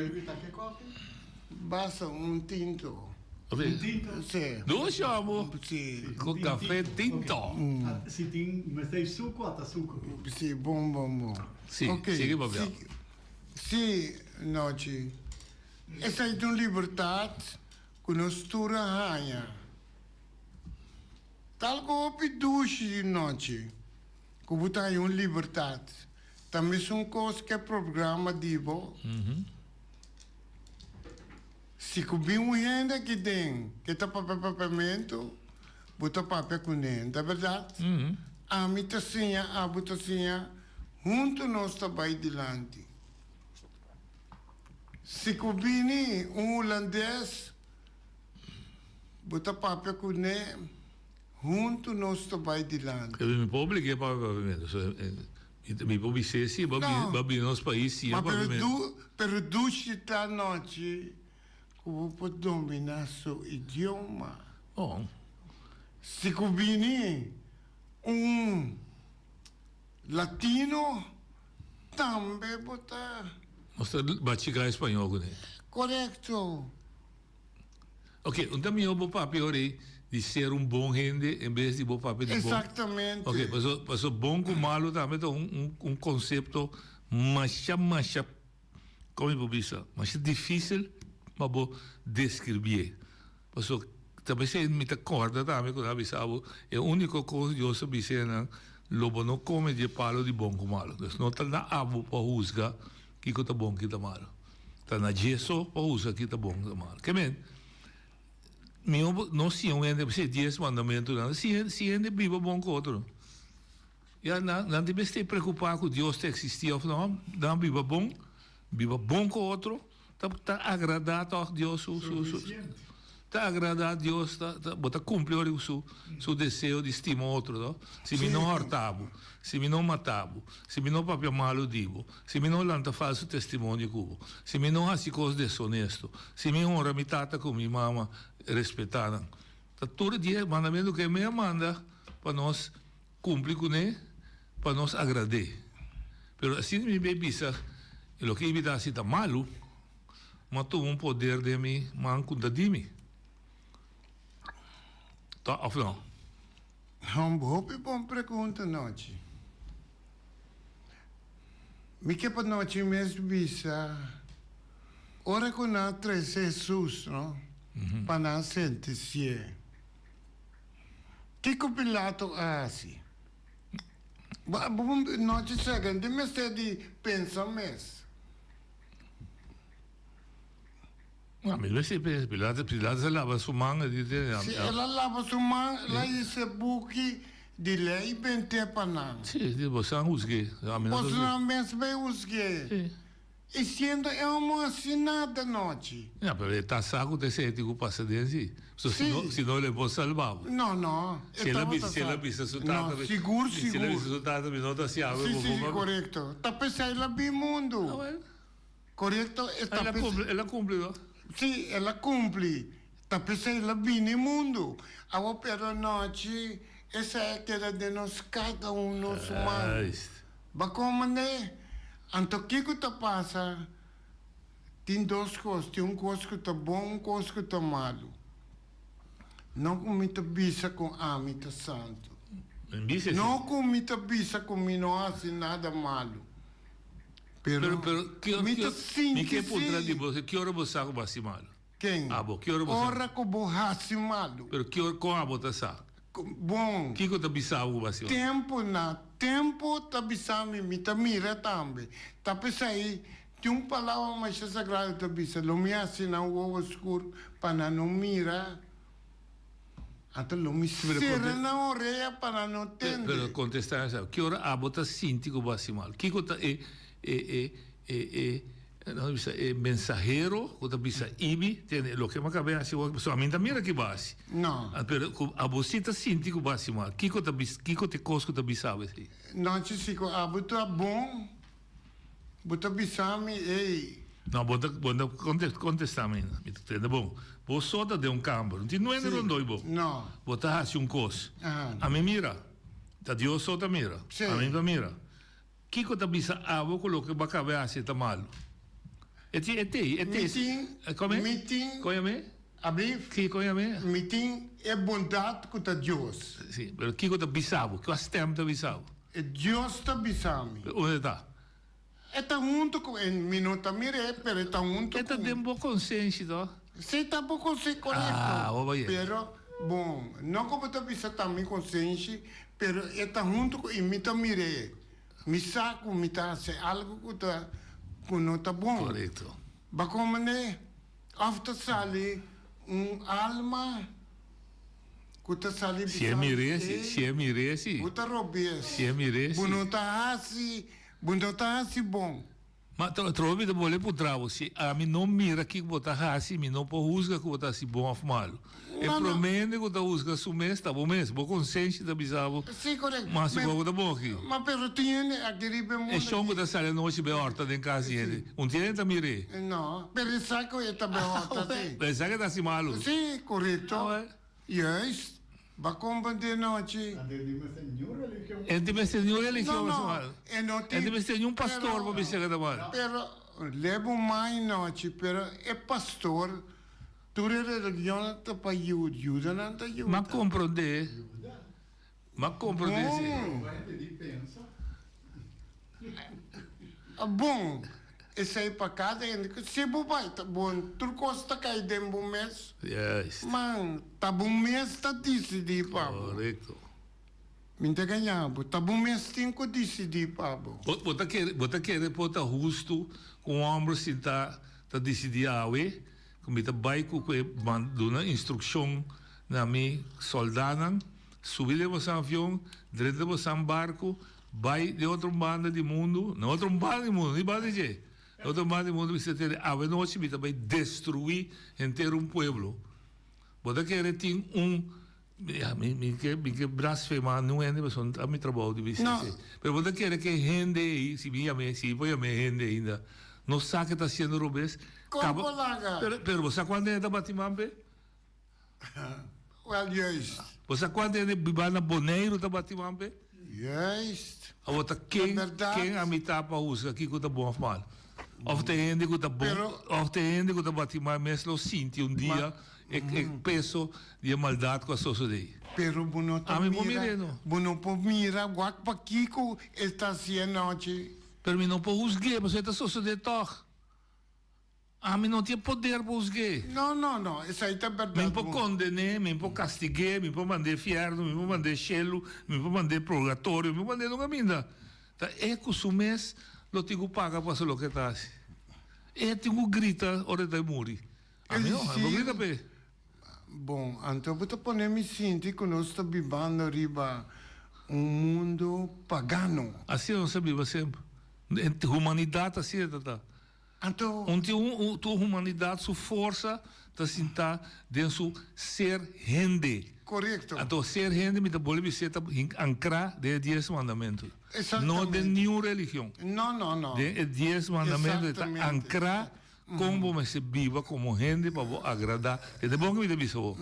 Basta tinto. Tinto? Sim. Dois chamo? Sim. Com café tinto. Se tem, mas tem suco ou açúcar? Sim, bom. Sim, okay. Sigue, Babel. Sim, noite. Essa é uma liberdade que nós tura ranha. Tal como duche de noite, que você tem uma liberdade. Também são coisas que é programa dibo. Se cobrir uma renda que tem, que está para pagamento, você paga com ele, é verdade? A mitacinha, a butacinha, junto nós trabalhamos adiante. Se cobrir holandês, você paga com ele, junto nós trabalhamos adiante. Eu me publiquei para o pavimento. Me publiquei, sim, para vir nosso país, sim, para o pavimento. Mas durante a noite, eu vou dominar seu idioma. Bom. Se combine latino, também botar. Você praticar espanhol com ele. Correto. Ok, então eu vou papel de ser bom gente em vez de bom papel de bom. Exatamente. Ok, mas bom com malo também é conceito mais como eu disse, mais difícil para descrever. Mas também se me acorda também quando eu avisava, é a única coisa que eu sabia é lobo não come de palo de bom com malo. Então não está na abo para usar que está bom que está malo. Está na gesso para usar que está bom que está malo. Que bem? Não se ainda se 10 mandamentos, se ainda viva bom com outro. Ja, não deve estar preocupado com Deus te existir ou não. Não viva bom com outro. Tá agradado a Deus. Tá agradado a Deus. Tá cumprir o seu desejo de estimar outro. Não? Se me não hortavo, se me não matavo, se me não papel malo digo, se me não lanta falso testemunho cubo, se me não faço coisas desonesto, se me honra mi tata com minha mama respetada. Tá todo dia mandamento que me manda para nós cumprir com ele, para nós agradecer. Pero assim me bebisa, o que evita se tá malo, matou poder de mim, mancuda de mim. Tá, of não? Uma boa pergunta, noite. Me que para noite mesmo bisa, ora que na tres Jesus, não? Para não sentir. Que o Pilato assim? Noite seguinte, me está de pensamento. Mas Pilato lava sua mão e diz... Se ela lava sua mão, ela disse buque de lei bem para não. Sim, você não usa. Você não mesmo usa. E sendo é uma assinada noite. Não, mas ele está saco desse ético passadense. Senão ele pode salvar. Não. Se ela visse resultado... Não, seguro. Se ela visse resultado, não está se água. Sim, correto. Está pensando ela bem mundo. Correto? Ela cumpre, Sim, ela cumpre. Está pensando ela bem no mundo. Agora, pela noite, essa é que era de nós, cada nosso humano. Mas como é? Então, o que está passando? Tem duas coisas. Tem uma coisa que está bom e uma coisa que está malo. Não comita bisa com a mita santo. Não comita bisa com mim não hace nada malo. Pero que putra de você? Que hora você sabe basi malo? Quem? Que hora você? Hora que você malo. Pero que hora com a bota sabe? Bom. Que coisa bisau basi malo? Tempo tá bisami me tá mira também. Tá pensei tem uma palavra mais sagrada tá bisa. Lo me assina o ovo escuro para não mira. Até lo me serra na orelha para não entender. Pero contestar essa. Que hora a bota sinti que basi malo? Que coisa mensajero, que bisa ibi, lo que me acabei de dizer, somente mira que base. Não. Pero a você tá sinti que basi mal. Que coisa cosco tá bisava assim? Não, chico, a bota bom. Bota bisami, ei. Não, bota contestamento. Entende bom? Você só de campo, não é rondoi bom. Não. Bota assim cos. A mim mira. Da Deus só tá mira. A mim tá mira. Que coisa bisa avo com o que vai acabar assim tá malo. Meeting. Conhece? Abrir. Que conhece? Meeting é bondade com Deus. Sim, mas que coisa bisavo? Que o tempo tá bisavo? É Deus tá bisami. Onde está? Está junto com em minuto mire, pero está junto. Está de boa consciência, tá? Sim, está boa consciência, correto. Pero bom, não como tá bisa também consciência, pero está junto com em minuto mire. Me saco, me tá algo que não está bom. Correto. Mas como é? After sali alma que está sali se é mirese. Uta robes. Se é mirese. Buno tá assim bom. Mas trovi de boleto pro travo, se a mim não mira que botar assim, me não pode usar que botar assim bom ou malo. É promende que tá usando su mês, tá bom mês, boa consciência da bisavo. Sim, correto. Mas se boa tá bom aqui. Mas pero tem aquele bem muito. É chongo da sala não se be horta de casa ele. Dia tá mire. Não, pero saco é também horta sim. Mas sabe tá assim malo. Sim, correto. Yes. Va combater noite. Ente me senhor religião mal. Ente me senhor pastor para me chegar da mal. Pero levo mais noite, pero é pastor. Tu religião tá para ajuda não tá ajuda. Mas compreender. Bom. Esse aí para cada se bobai tá bom, tu costa cai dentro do mês. Yes. Man, tá bom mês tá decidir pabo. Correto. Minta ganhava, tá bom mês tem que decidir pabo. Bota querer pota justo com o ombro se tá decidir awe, como tá baiko que manduna instrução na mi soldado, subir de você avião, direto de você barco, vai de outra banda do mundo, não outra banda do mundo, nem banda de outra banda do mundo, você tem a noite vai destruir inteiro um pueblo. Você quer ter me que blasfemar não é nem a me trabalho de visita. Mas você quer que gente aí, se vai a me gente ainda, não sabe que está sendo robês. Pero você quando é da Batimampe? Well, juist. Você quando é de na Boneiro da Batimampe? Juist. A outra quem a me tapa usa aqui que está bom ou mal. Of tem gente que está bom, of tem gente que está Batimampe, mas lo sinti um dia o peso de maldade com a sociedade. Pero bueno mira, guac pa Kiko está haciendo noche. Pero me não pode usar, você está sociedade toch. A mim não tinha poder para usar. Não, isso aí tá verdade. Me pode condenar, me pode castigar, me pode mandar inferno, me pode mandar chelo, me pode mandar purgatório, me pode mandar nunca minda. Tá, com o mês, eu tenho que pagar para fazer o que está. Eu tenho que gritar, hora de morrer. A mim não, eu vou gritar para. Bom, então vou poner me sentir que nós estamos vivendo arriba mundo pagano. Assim não se vive sempre. Humanidade assim está. Então, tua humanidade, sua força, está sentada dentro do ser gente. Correto. Então, ser gente, me dá boa visita, ancrar de 10 mandamentos. Não de nenhuma religião. Não. De 10 mandamentos, ancrar como me se viva como gente para agradar. É bom que me dê isso.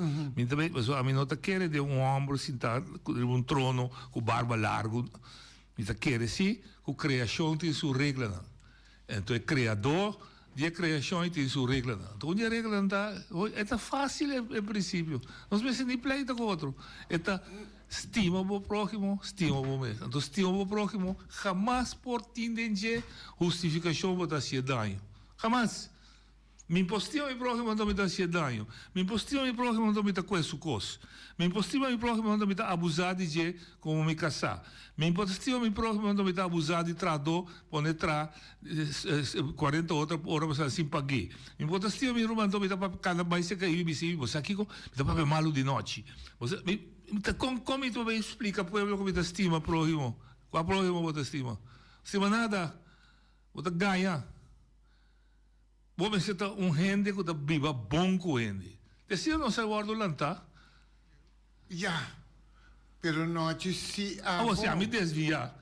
A mim não está querendo de homem sentado em trono com barba larga. Me está querendo sim, com criação tem sua regra. Então, o criador de criação tem sua regra. Então, a regra é fácil em princípio. Não se pensa nem pleita com outro. É estima o próximo, estima o mesmo. Então, estima o próximo, jamais por entender justificação para ser dano. Jamais. Me impostiu o próximo não me dá ser dano. Me impostiu o próximo não me dá coisa coisa. Me impostiu o próximo não me dá abusar de como me casar. Me impostiu o próximo não me dá abusar de trador, pôr 40 outras horas assim paguei. Me impostiu o irmão não me dá para cada mais se cair me se você aqui me dá para malo de noite. Você como tu vai explicar para o povo como te estima próximo? Qual próximo você estima? Estima nada. Você ganha. Vou ser gente que viva bom com gente. Decide não ser guardo lantar. Já. Pero noite se você a me desviar.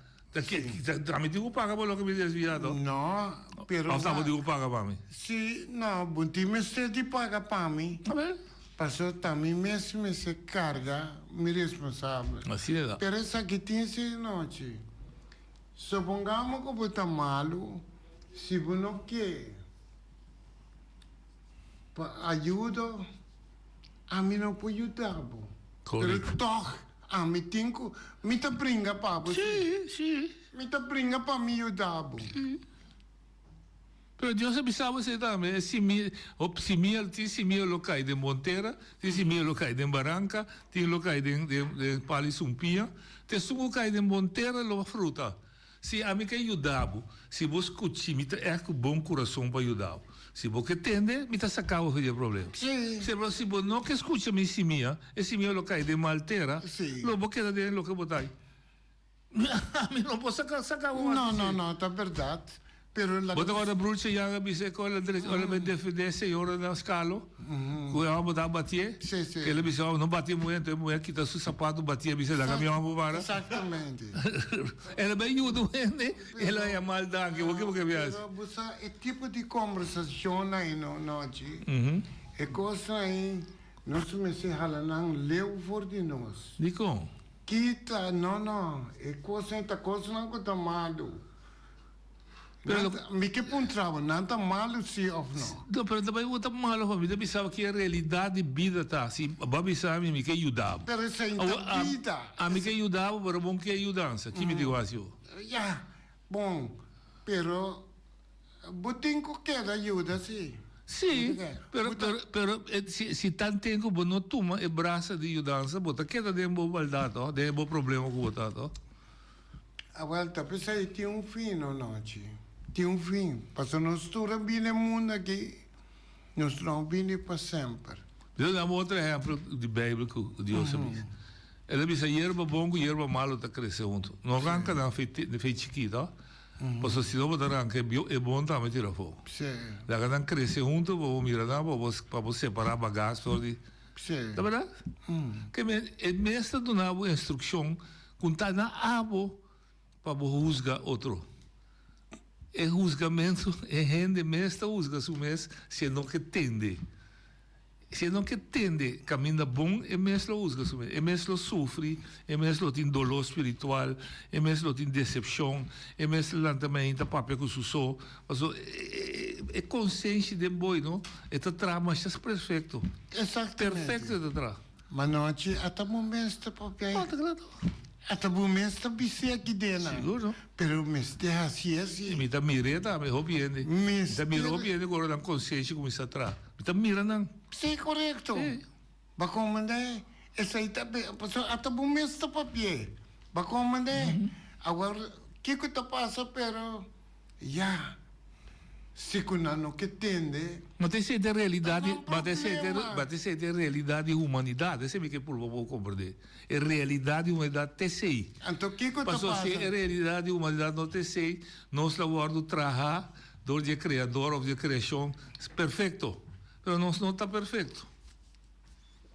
A me digo paga por lo que me desviado. Não, pero não digo paga para mim. Sim, não, bom time se te paga para mim. A ver. Passou também mesmo se carga me responsável. Assim é. Pero essa que tem essa noite. Supongamos que você está malo, se você não quer ajuda, a mim não pode ajudar. Pero toch, a mim tem que me tá brinca para você. Sim. Me tá brinca para me ajudar. Pero Deus sabe você também. Se mil locais de Monteira, tem 1.000 locais de Barranca, tem locais de Palisumpia, tem locais de Monteira e fruta. Se a mim quer ajudar, se você curtir, me é com bom coração para ajudar. Se você entende, me está sacando o problema. Sim. Se você não quer escutar esse meu local de Malteira, não vou querer dizer o que botar. A mim não posso sacar o Não, está verdade. Bota agora bruxa e a bicicleta, ela vai defender a senhora na escala, que ela vai dar bater, que ele bicicleta não batia muito, a mulher que está seu sapato batia a bicicleta, caminhão para. Exatamente. Ela bem ajuda, ela é maldade, o que você acha? É tipo de conversação aí na noite, é coisa aí, nós me se halanang leu for de nós. Dico? Kita, não, é coisa não que está malo. Me que pontrava, não está malo se ou não. Não, mas também não está malo, família. Eu pensava que a realidade da vida está. Se babi sabe, me que ajudava. Mas essa é a vida. A me que ajudava, mas bom que ajudança. Que me digo assim? Já, bom, pero tem qualquer ajuda, sim. Sim, pero se tanto tempo você não toma o braço de ajudança, você queda de uma maldade, de um problema com você. A volta, pensa aí, tem fim, não, tem fim. Porque nós estamos bem no mundo aqui, nós estamos bem para sempre. Deus dá um outro exemplo de Bíblia que Deus sabia. Ela bisa hierba bom com hierba malo tá crescer junto. Não arranca na feita chiquita. Posso se não botar arranca é bom também tirar fogo. Sim. Lá que não crescer junto, vou mirar lá, para você separar bagagem todo. Sim. Tá verdade? Que é mestre do nabo instrução com tá na abo para juzgar outro. É julgamento, é rende mestre juzga su mes se não que tende. Se não que tende, caminha bom, é mesmo usa su mes. É mesmo sofre, é mesmo tem dolor espiritual, é mesmo tem decepção, é mesmo lá também tá papel com su mas é consciência de boi, não? É tá trama, é perfeito. Exatamente. Perfeito de tra. Mas não até o momento papel. Até o momento bise aqui dentro. Seguro. Pero me está assim. Me tá mirando, me robiende. Me tá mirando, agora na consciência começa a tra. Me tá mirando. Sim, correto. Ba comandante, essa aí tá bem, até o momento papel. Ba comandante, agora que tá passa pero já se não que tende. Não tem ser de realidade, mas tem ser de realidade e humanidade. Esse é que por favor compreender. É realidade e humanidade TCI. Então que tá passa? Mas se é realidade e humanidade não TCI, nós lá guardo trabalhar do de criador ou de criação perfeito. Mas nós não está perfeito.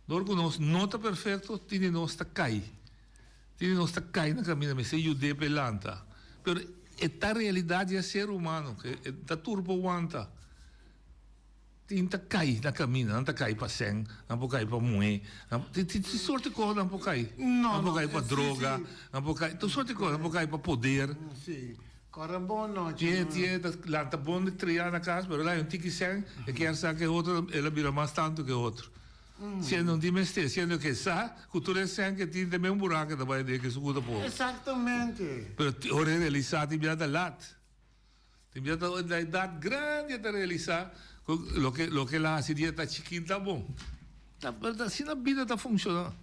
Dorgo nós não está perfeito, tem nós está cai. Tem nós está cai na caminho, mas se jude pelanta. Mas esta realidade é ser humano, que está turbo aguanta. Tem que cair na caminho, não está cair para sem, não pode cair para moer, tem sorte de coisa, não pode cair. Não pode cair para droga, não pode cair, tem sorte de coisa, não pode cair para poder. Sim. Agora boa noite. Lá está bom de criar na casa, mas lá é um tique sem, e quer saber que outro, ela vira mais tanto que outro. Se não tem mestre, se não quer saber, cultura é sem que tem também buraco da vai de que escuta pouco. Exatamente. Mas ora realizar tem que dar lat. Tem que dar idade grande para realizar lo que lá se dia tá chiquinho tá bom. Assim a vida está funcionando.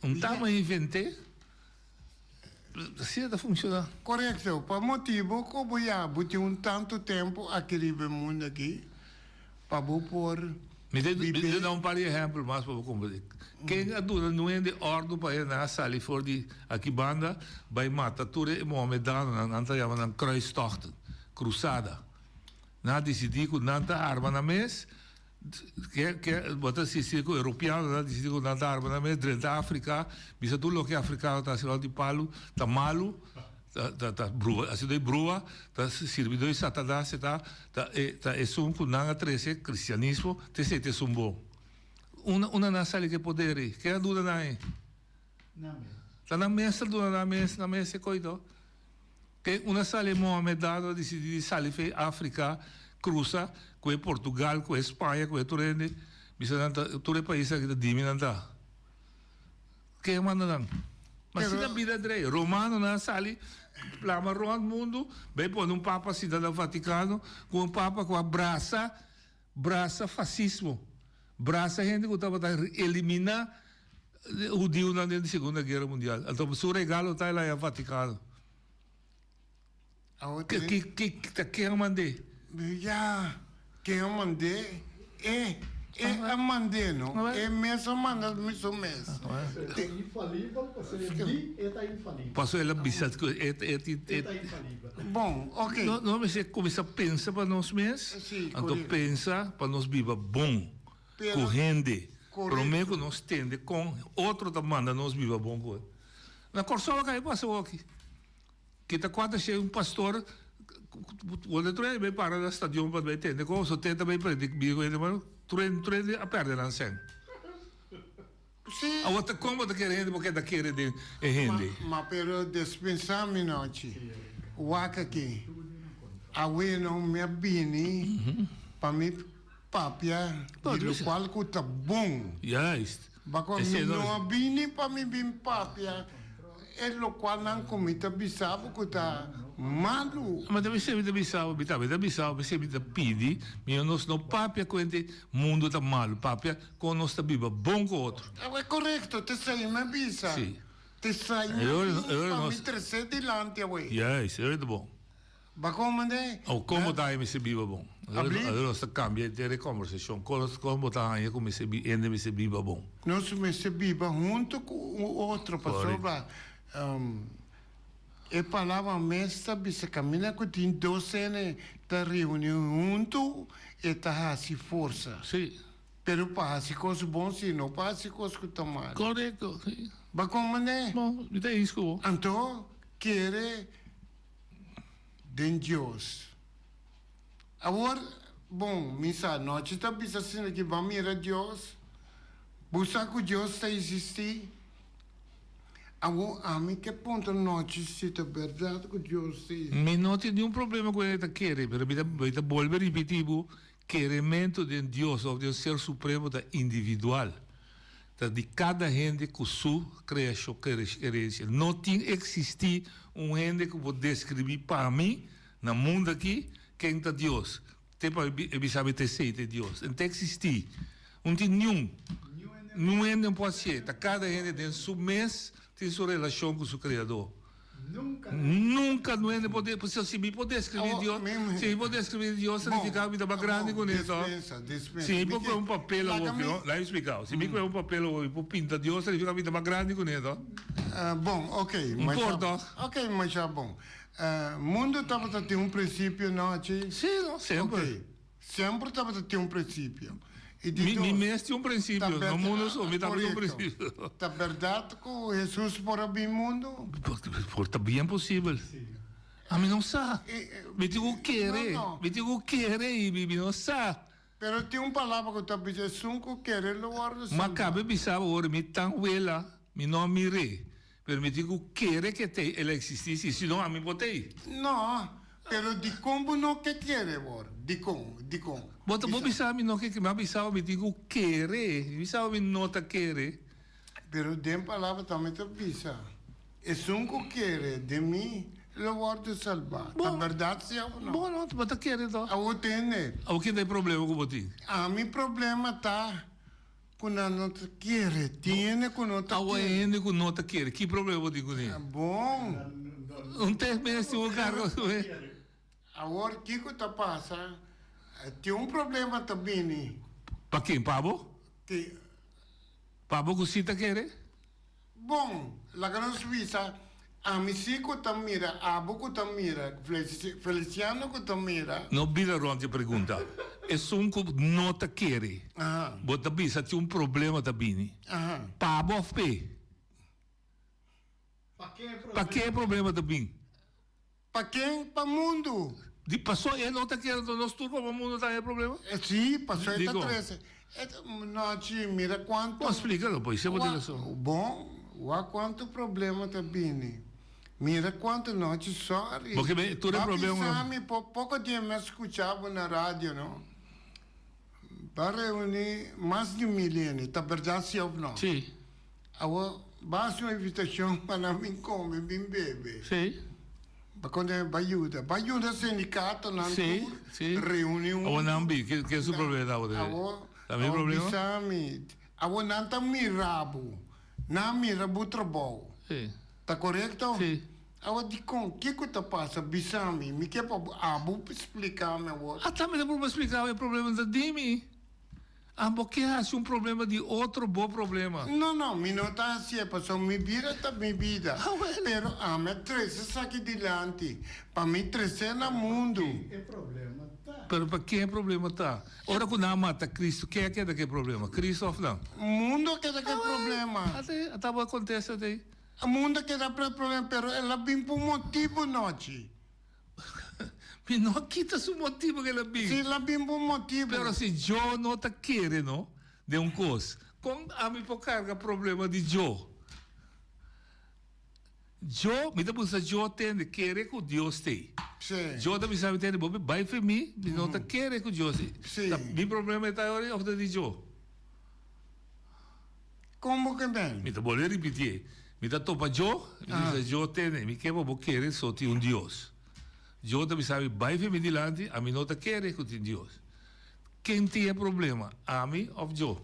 Um tamanho inventei. Assim está funcionando. Correto. Para motivo como já bote tanto tempo aquele mundo aqui para pôr. Me dê um par de exemplos mais para compreender. Quem adora não é de ordem para ir na sala for de aqui banda vai matar tudo e mohamedano não tá chamando Kruistocht, cruzada. Não decidir que não tá arma na mesa, que bota assistir com europeu, não decidir que não tá arma na mesa dentro da África, bisa tudo o que africano tá se de palo, tá malo. Tá brua, assim daí brua, tá servidor de Satanás, tá é sum com nada trece cristianismo, te sum bom. Uma na sala que poder, que a dúvida não é. Tá na mesa na mesa coisa. Que uma sala mohamedano decidi sair para África, cruza com Portugal, com Espanha, com Turene, bisa todo país que dimina tá. Que manda não. Mas se a vida é romano na sala plama o mundo, bem pôr um papa cidadão Vaticano, com um papa com a braça fascismo, braça gente que estava eliminar o judeu na Segunda Guerra Mundial. Então, o seu regalo está lá no Vaticano. Que eu mandei? Já, que eu mandei a mandei, não? É mesmo manda mesmo. É infalível, você é infalível. Passou ela bisat que é infalível. Bom, ok. Não, mas você começa a pensar para nós mesmos, então pensa para nós viva bom, corrente, prometo que nós tende com outro da manda nós viva bom. Na Corsola que passou aqui, que tá quando chega um pastor, o outro bem para da estação para bem tende, como só tenta bem para bigo ele mas trem a perder na cena. A outra como da querendo porque da querendo é rende. Mas pero dispensar minuti. O aqui. A we não me bini para me papia, do qual que tá bom. Yes. Bako não bini para me bim papia. É o qual não comita bisabo que tá malo. Mas deve ser bisabo, você me pede, mas não papia com o mundo tá malo, papia com nós tá viva bom com outro. É correto, te sai me bisa. Sim. Te sai me para me trazer delante, ué. Yes, é bom. Ma come ne? O como dai mi se biba bom. Allora sta cambia di conversazione. Como dai come se mi se biba bom. Nós me se biba junto com o outro pessoa. E palavra mestra bisa caminha com tem docene da reunião junto e tá assim força. Sim. Pero para assim coisa bom se não para assim coisa que tá mal. Correto. Sim. Ma come ne? Bom, me dá isso. Então, querer de Deus. Agora, bom, misa noite está bisa assim que vamos ir a Deus. Buscar que Deus está existir. Agora, a mim que ponto noite se é verdade que Deus existe. Me não tem nenhum problema com ele querer, mas me dá volver repetitivo, queremento de Deus ou de um ser supremo da individual. De cada gente com sua criação, querência. Não tem existir gente que pode descrever para mim, no mundo aqui, quem é Deus. Tem para saber ter de Deus. Não tem existir. Não tem nenhum. Não pode ser. Cada gente tem sua mês, tem sua relação com o seu Criador. Nunca não é poder, se me poder escrever Deus, se me poder escrever Deus, significa a vida mais grande com isso. Se me põe um papel, lá explicar. Se me põe um papel e pinta Deus, significa a vida mais grande com isso. Bom, ok. Ok, mas já bom. Mundo estava a ter um princípio, não? Sim, sempre. Okay. Sempre estava a ter um princípio. Me mestre um princípio, no mundo só me dá um princípio. Está verdade que Jesus por abrir o mundo? Está bem possível. A mim não sabe. Me digo querer, me digo querer e me não sabe. Pero tem uma palavra que está dizendo, sunco querer lo guarda. Mas cabe pensar agora, me tão vela, me não mire. Pero me digo querer que ela existisse, senão a mim botei. Não. Pero di como não que quer, amor. Di como. Bota vou pensar me não que me pensar me digo querer, pensar me nota querer. Pero de palavra também te pisa. É sunco querer de mim, lo guardo salvar. A verdade se ou não? Bom, não, bota querer então. A o tem. O que tem problema com você? A mim problema tá quando não te quer, tiene quando não te quer. A ainda quando não te quer, que problema você com ele? Bom. Um terço o cargo. Agora, o que está passando? Tem um problema também. Para quem? Pabo? Pabo que você quer? Bom, lá que nós visa, a Misico Tamira, a Buco Tamira, Feliciano Tamira. Não vira ronde pergunta. É só um que não te quer. Bota bisa, tem um problema também. Pabo of P. Para que problema também? Para quem? Para o mundo. Passou e não está querendo nós tudo para o mundo tá é problema? Sim, passou e está 13. Não, mira quanto. Posso explicar depois, você pode dizer. Bom, quanto problema também. Mira quanto noite sorry. Porque tudo é problema. Sabe, pouco dia me escutava na rádio, não? Para reunir mais de 1.000 anos, tá verdade se ou não? Sim. Agora, basta uma invitação para mim comer, bem bebe. Sim. Quando é Baiuda sindicato, não reunião. Ou não, que é o problema da outra? Também problema? Agora não está mirabo, não mirabo trabalho. Sim. Está correto? Sim. Agora, o que está passando? Bisami, me quer para explicar-me agora. Também não vou explicar o problema da Dimi. Porque acha um problema de outro bom problema. Não, me não está assim, pessoal, me vira tá me vida. Pero a me trece aqui dilante, para me trece no mundo. É problema tá. Pero para quem é problema tá? Ora quando não mata Cristo, quem é que é daquele problema? Cristo ou não? O mundo que é daquele problema. Até acontece até. O mundo que é daquele problema, pero ela vem por motivo noite. Mas não quita o motivo que ela vem. Sim, ela vem por motivo. Pero se eu não te quero, não? De um coisa. Quando a mim por carga problema de eu. Eu, me dá para eu tenho que querer que Deus tem. Sim. Eu também sabe ter, vai para mim, me não te querer que Deus tem. Sim. Meu problema é a hora de eu. Como que bem? Me dá vou repetir. Me dá topa eu, me diz eu tenho, me quer vou querer só ter um Deus. Eu também sabe, vai para mim dilante, a mim não te querer que tem Deus. Quem tem problema, a mim ou eu?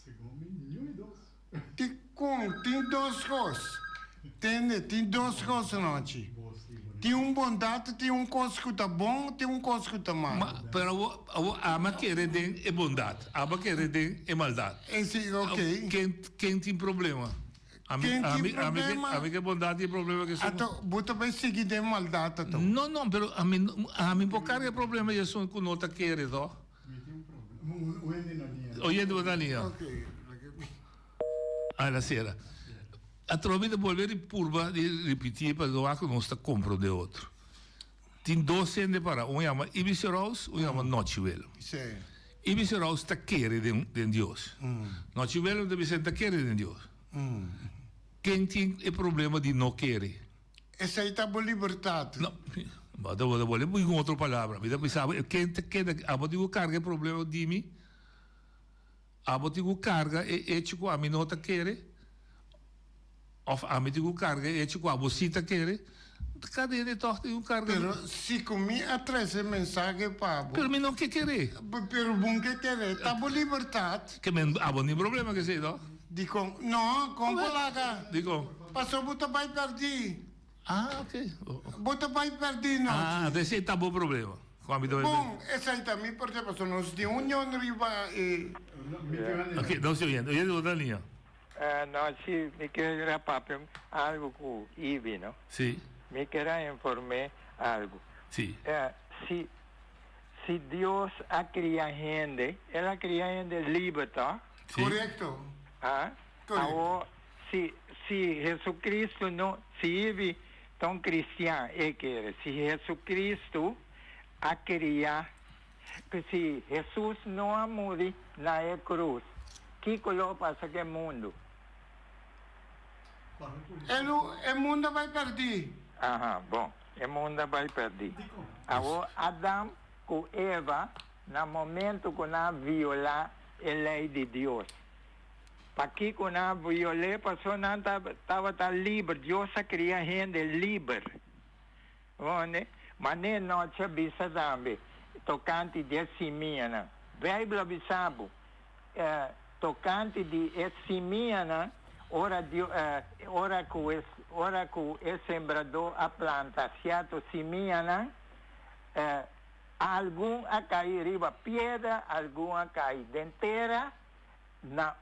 Segundo nenhum e dois. Tem duas coisas. Tem duas coisas, noite. Tem bondade, tem coisa que tá bom, tem coisa que tá mal. Pero a ama querer é bondade, a ama querer é maldade. Ok. Quem tem problema? A mim que bondade tem problema que então, você vai seguir de maldade, então? Não, pero a mim por carga problema é só que não tá querendo. Oyendo na linha. Ok. La sera. A trova de volver e purba de repetir para doar que nós compro de outro. Tem dois sende para, chama Ibiseraus, chama Nochivelo. Sim. Ibiseraus está querendo de Deus. Nochivelo deve ser querendo de Deus. Quem tem o problema de não querer? Essa aí tá boa liberdade. Não, mas eu vou ler com outra palavra. Me pensava, quem te quer, a botigo carga o problema de mim. A botigo carga é tipo a mim não te querer. A mim digo carga é tipo a você te querer. Cadê de torta um carga? Pero se comigo atrás mensagem para. Pero mim não quer querer. Pero bom que querer, tá boa liberdade. Que men a bom problema que sei, não? Digo, não, como lá? Digo. Passou bota vai perder. Ah, ok. Bota vai perder não. Ah, desse tá bom problema. Bom, essa aí também porque passou nós de união riba e. Ok, não se oyendo. Oyendo outra linha. No, sí, me quería papel algo con IBI, ¿no? Sí. Me quería informar algo. Sí. Si Dios ha criado gente, Él ha criado gente libre, ¿no? Sí. Correcto. ¿Ah? Correcto. Ahora, si Jesucristo no, si IBI son cristianos, si Jesucristo ha criado, que si Jesús no ha muerto en la cruz, ¿qué color pasa que el mundo? O mundo vai perder. Aham, bom, o mundo vai perder. Agora, Adão com Eva, no momento que não violar a lei de Deus. Para que não violar, a pessoa não estava livre. Deus cria gente livre. Mas nem nós sabemos também, tocante de semana. Bíblia avisava, tocante de semana, ora que o sembrador a planta certo semana, algum a cair riba pedra, algum a cair denteira, no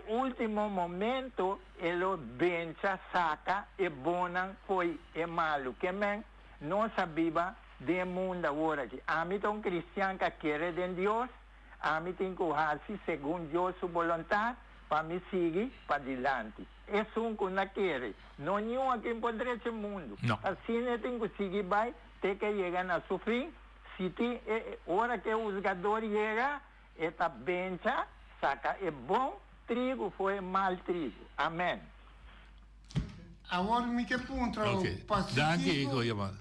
último momento ele bença, saca e bona foi e malo, que men não sabia de mundo agora aqui. A mim um cristiano que quer de Deus, a mim tem que fazer segundo Deus sua vontade, para me seguir para adiante. É um que não quer. Não nenhum aqui poderia ser mundo. Não. Assim, tem que seguir, vai ter que chegar a sofrer. Se tem, hora que o jogador chega, está bença, saca, é bom trigo, foi mal trigo. Amém. Agora me que ponto. Ok. Danke,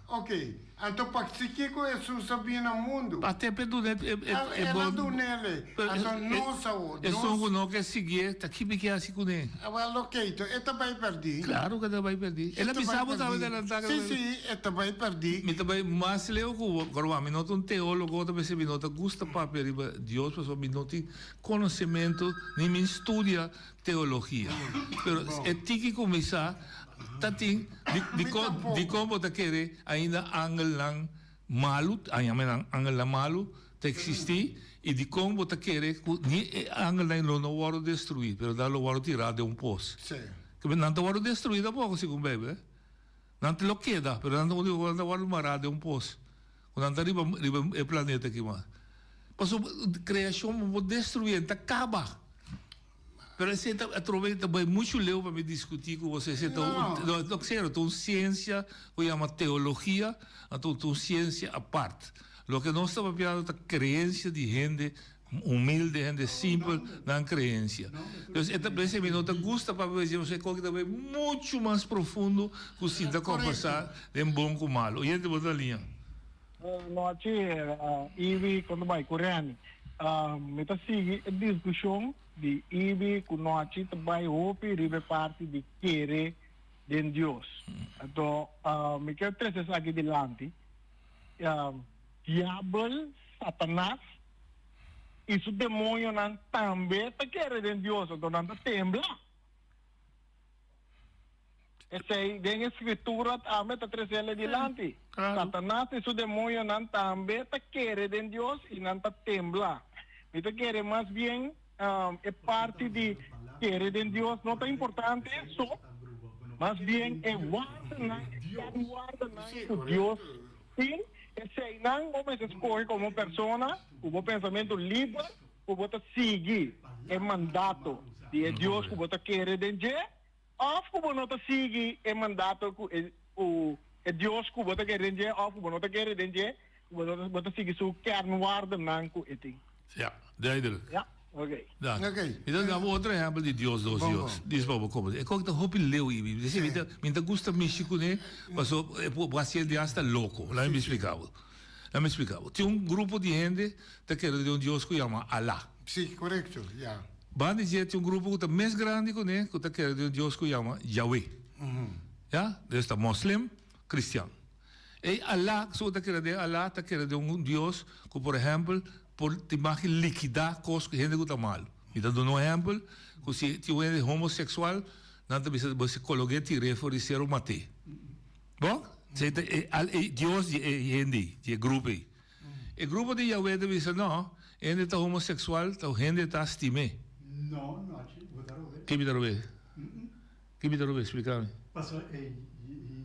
Ok. Então, para que Jesus sabia no mundo. Até perdoe é bom. Então, não saúde. É só não quer seguir, tá aqui que é assim com ele. Ok, então, ele vai perder. Claro que ele vai perder. Ele avisava também dela. Sim, ele vai perder. Me também, mas leu que agora me nota um teólogo, também se me nota gusta para Deus, mas me nota conhecimento, nem me estudia teologia. Mas é tem que começar tating di como te querer ainda angel lang malu angel lang malu te existir e de como te querer ni angel lang não varo destruir pero dá lo varo tirar de poço que não te varo destruir da pouco segundo bebê não te lo queda pero não varo marar de poço quando tá riba o planeta aqui mas passou criação vou destruir te acaba. Pero você aproveita bem muito leu para me discutir com você. Então, ciência, que chama teologia, então ciência à parte. O que nós estamos falando é a crença de gente humilde, gente simples, na crença. Então, esse minuto gusta para ver você que também muito mais profundo que se dá conversar de bom com mal. E a outra linha. Noite, Ivi, quando vai coreano, me tá seguindo a discussão de Ibi kunoachi também hopi ribe parte de querer de Deus. Então, me quero trazer isso aqui delante. Diabo, Satanás, isso demônio não também tá querer de Deus, então não tembla. sei, den escritura também tá trazendo adiante. Satanás e seu demônio não também tá querendo Deus e não tá tembla. E tá querendo mais bem é parte de querer Deus, não tá importante isso. Mas bem é guarda na Deus. Sim, sei, não vamos escolher como pessoa, o pensamento livre, o bota seguir é mandato de Deus que bota querer Deus. Of como não seguir é mandato o Deus que bota querer Deus, of como não querer Deus, bota seguir seu kernwaarde nanco eti. Ja, duidelijk. Ja, oké. Dan. Dan gaan we outro exemplo de Deus dos Deus. Diz para como. É como que hopi leu ibi. Dice minta gusta México né, mas o Brasil de hasta louco. Lá me explicava. Tinha grupo de gente que queria de Deus que chama Allah. Sim, correto. Ja. Van dizer tinha grupo que mais grande né, que queria de Deus que chama Yahweh. Ja, dus de moslim, cristiano. E Allah, so queria de Allah, queria de Deus que por exemplo por te mag liquidar coisas que gente está mal. Então, dou um exemplo, que se tu é homossexual, não você coloca tire for ser o mate. Bom? Deus é gente, é grupo. E grupo de Yahweh diz não, gente está homossexual, então gente está estimé. Não, Que me darou ver? Que me darou ver? Explica-me. Pastor,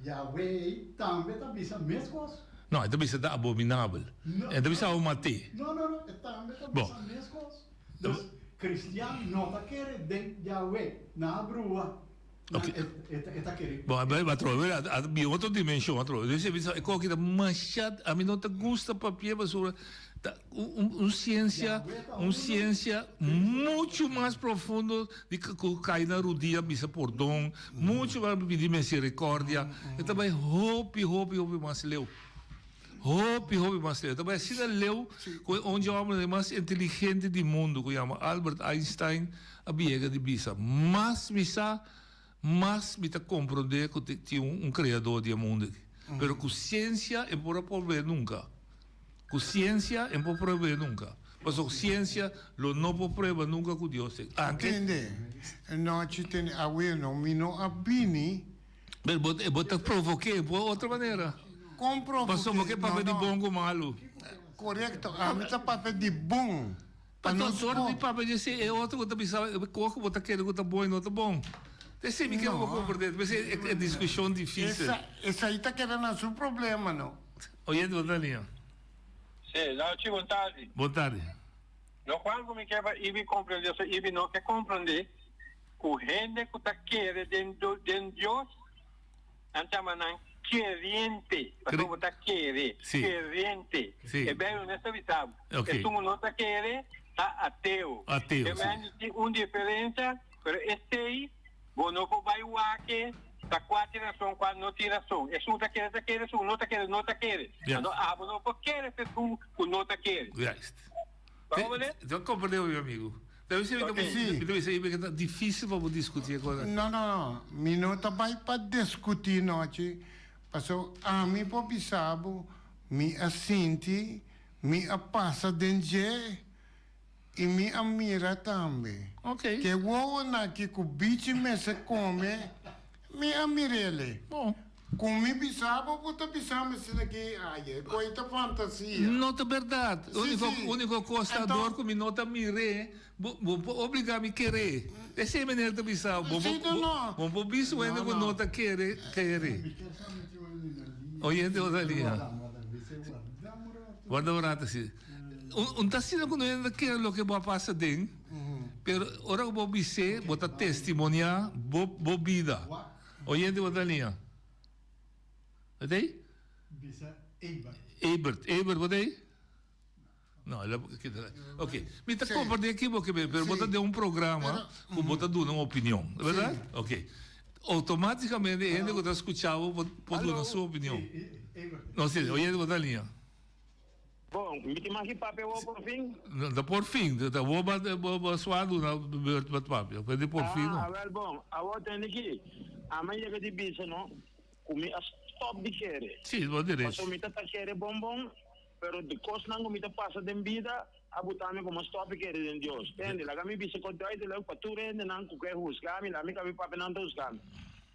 Yahweh também está pensando a mesma coisa. Não, então isso é abominável. Então isso é o mate. Não, também está pensando a mesma coisa. Então, cristiano não está querendo Yahweh na rua. Está querendo. Bom, mas trocar outra dimensão, trocar. É como que manchado, a mim não te gusta papel, mas ciência muito mais profundo de que cai na rodia, bisa perdão, muito mais de misericórdia. E também hope mais leu. Hope mais leu. Também se leu, onde o homem mais inteligente do mundo, que chama Albert Einstein, a biega de bisa. Mas me tá compreender que tinha criador do mundo. Pero com ciência é por provar nunca. Com ciência é por provar nunca. Mas a ciência não pode provar nunca com Deus. Entende? Não te tem a ver, não me não abini. Mas bota provoquei por outra maneira. Como provoquei? Mas só que papel de bom com malo. Correto. A mim tá papel de bom. Mas todo de papel de ser é outro que pensava, corpo bota querer que tá bom e não tá bom. Você me quer compreender, mas é discussão difícil. Essa aí tá querendo o seu problema, não? Oi, dona Linha. Sim, não, boa tarde. Boa tarde. Não, quando me quer ir compreender, se não quer compreender, o gente que está querendo de Deus, então, não querente, para como está querendo, querente. É bem honesto, sabe? Se tu não está querendo, está ateu. Ateu, sim. Uma diferença, mas este aí, bom, não vai o que está quatro razão, quatro não tem razão. É um tá querendo, um não está querendo, não está querendo. Não pode querer, o não está querendo. Vamos ver? Eu compreendo, meu amigo. Deve ser difícil para discutir agora. Não. Me não tá para discutir, não. Porque a mim, por pensar, me assente, me passa dentro e me mira também. Ok. Que o que o bicho me se come, me amirele. Bom. Com me pisava, puta pisava, mas daqui, ai, coisa fantasia. Não é verdade. O único costador que me nota mire, obrigar-me a querer. Essa é a maneira de pisar. Bom, bicho ainda que nota querer. Oyente, Rosalia. Guarda o rato, sim. Tá sendo que não é aquilo que vai passar dentro, pero ora que vou dizer, vou testemunhar, vou vida. Oyente, Rosalia. Wat deed? Ebert, wat deed? Não, ok. Me está compreendendo aqui, porque você deu programa, que você deu uma opinião, é verdade? Ok. Automaticamente, ainda que você escutava, pode dar a sua opinião. Não sei, olha a linha. Bom, me tem mais papel por fim? Não, por fim, vou suado na papel, pode por fim. Bom, agora tem aqui, amanhã que de bicho, não? Comi stop de querer. Sim, vou dizer. Mas o mita tá querer bombom, pero de coisa não mita passa de vida, a botar me como stop de querer em Deus. Entende? Lá me bicho com dois de lá para tu rende não com que ruscar, me lá me cabe para não buscar.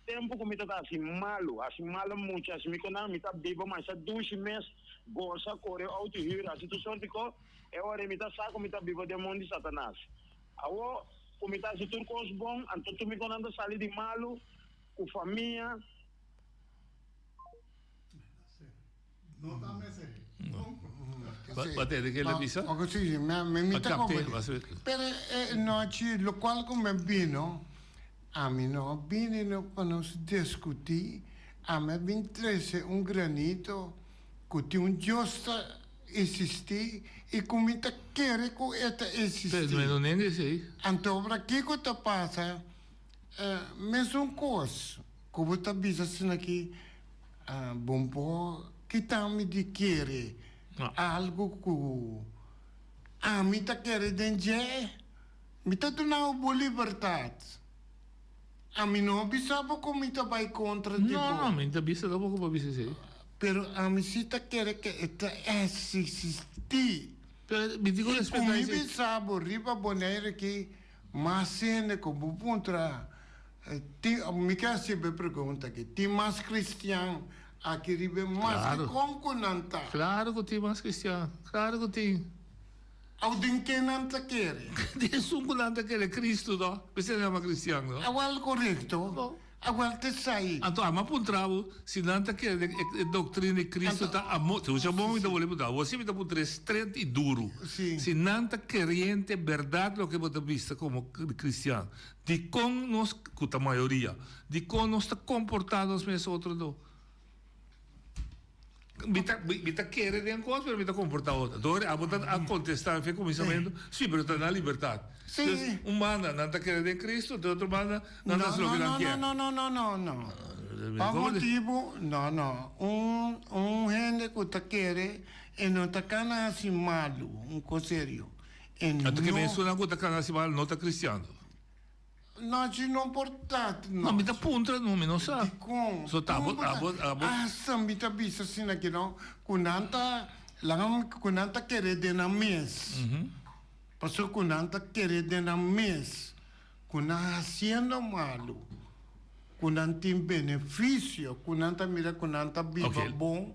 tempo que me tá assim malo muito, assim me quando me tá bebo mais a 2 meses, gosta corre auto hira, assim tu sorte co é hora me tá saco me tá bebo demônio de Satanás. Awo como tá se tudo coisa bom, então tu me quando anda sair de malo com família. Não tá mesmo. Bater che la visa? Ma così, mi sta come. Per noci, lo qual come bino, a me no, bino quando si discuti, a me vintrese un granito, che un giusto esisti, e come ta chiede che eta esisti. Ma non è sì. Antobra, che cosa passa? Me son cos, come ta bisa sino che, buon po', che tammi di chiede. Algo que a mim tá querendo dizer, me tá dando boa liberdade. A mim não sabe como tá vai contra de No, me interessa dopo come bisa sì. Pero a mim si tá querendo que está existir. Pero me dico e comigo sabe riba boneira que mas sendo como contra me quer sempre pergunta que tem mais cristiano aqui ribe mais que como nanta. Claro que tem mais cristiano. Claro que tem. Alguém que nanta quer. Nessun que nanta quer Cristo, no? Você não é cristiano, no? Agora correto. Agora te sai. Então, mas puntravo, se nanta quer a doutrina de Cristo tá a moto, já bom ainda vou mudar. Você me dá por estreito e duro. Se nanta querente verdade o que você vista como cristiano, de como nós, a maioria, de como nós está comportados nós outros do. Mita querer de uma coisa, mas mita comportar outra. Então, a contestar, foi começamento, sim, mas está na liberdade. Sim. Um manda não está querendo em Cristo, o outro manda não está só querendo quer. Não. Por motivo, não. Gente que está querendo e não está cana assim malo, coisa sério. Até que mencionam que está cana assim malo, não está cristiano. Não, não importa. Não, me dá punta, não sabe. Só tá, me tá visto assim aqui, não? Kunanta querer de na mês. Passou kunanta querer de na mês. Kunanta haciendo malo. Kunanta tem benefício. Kunanta mira, kunanta viva bom.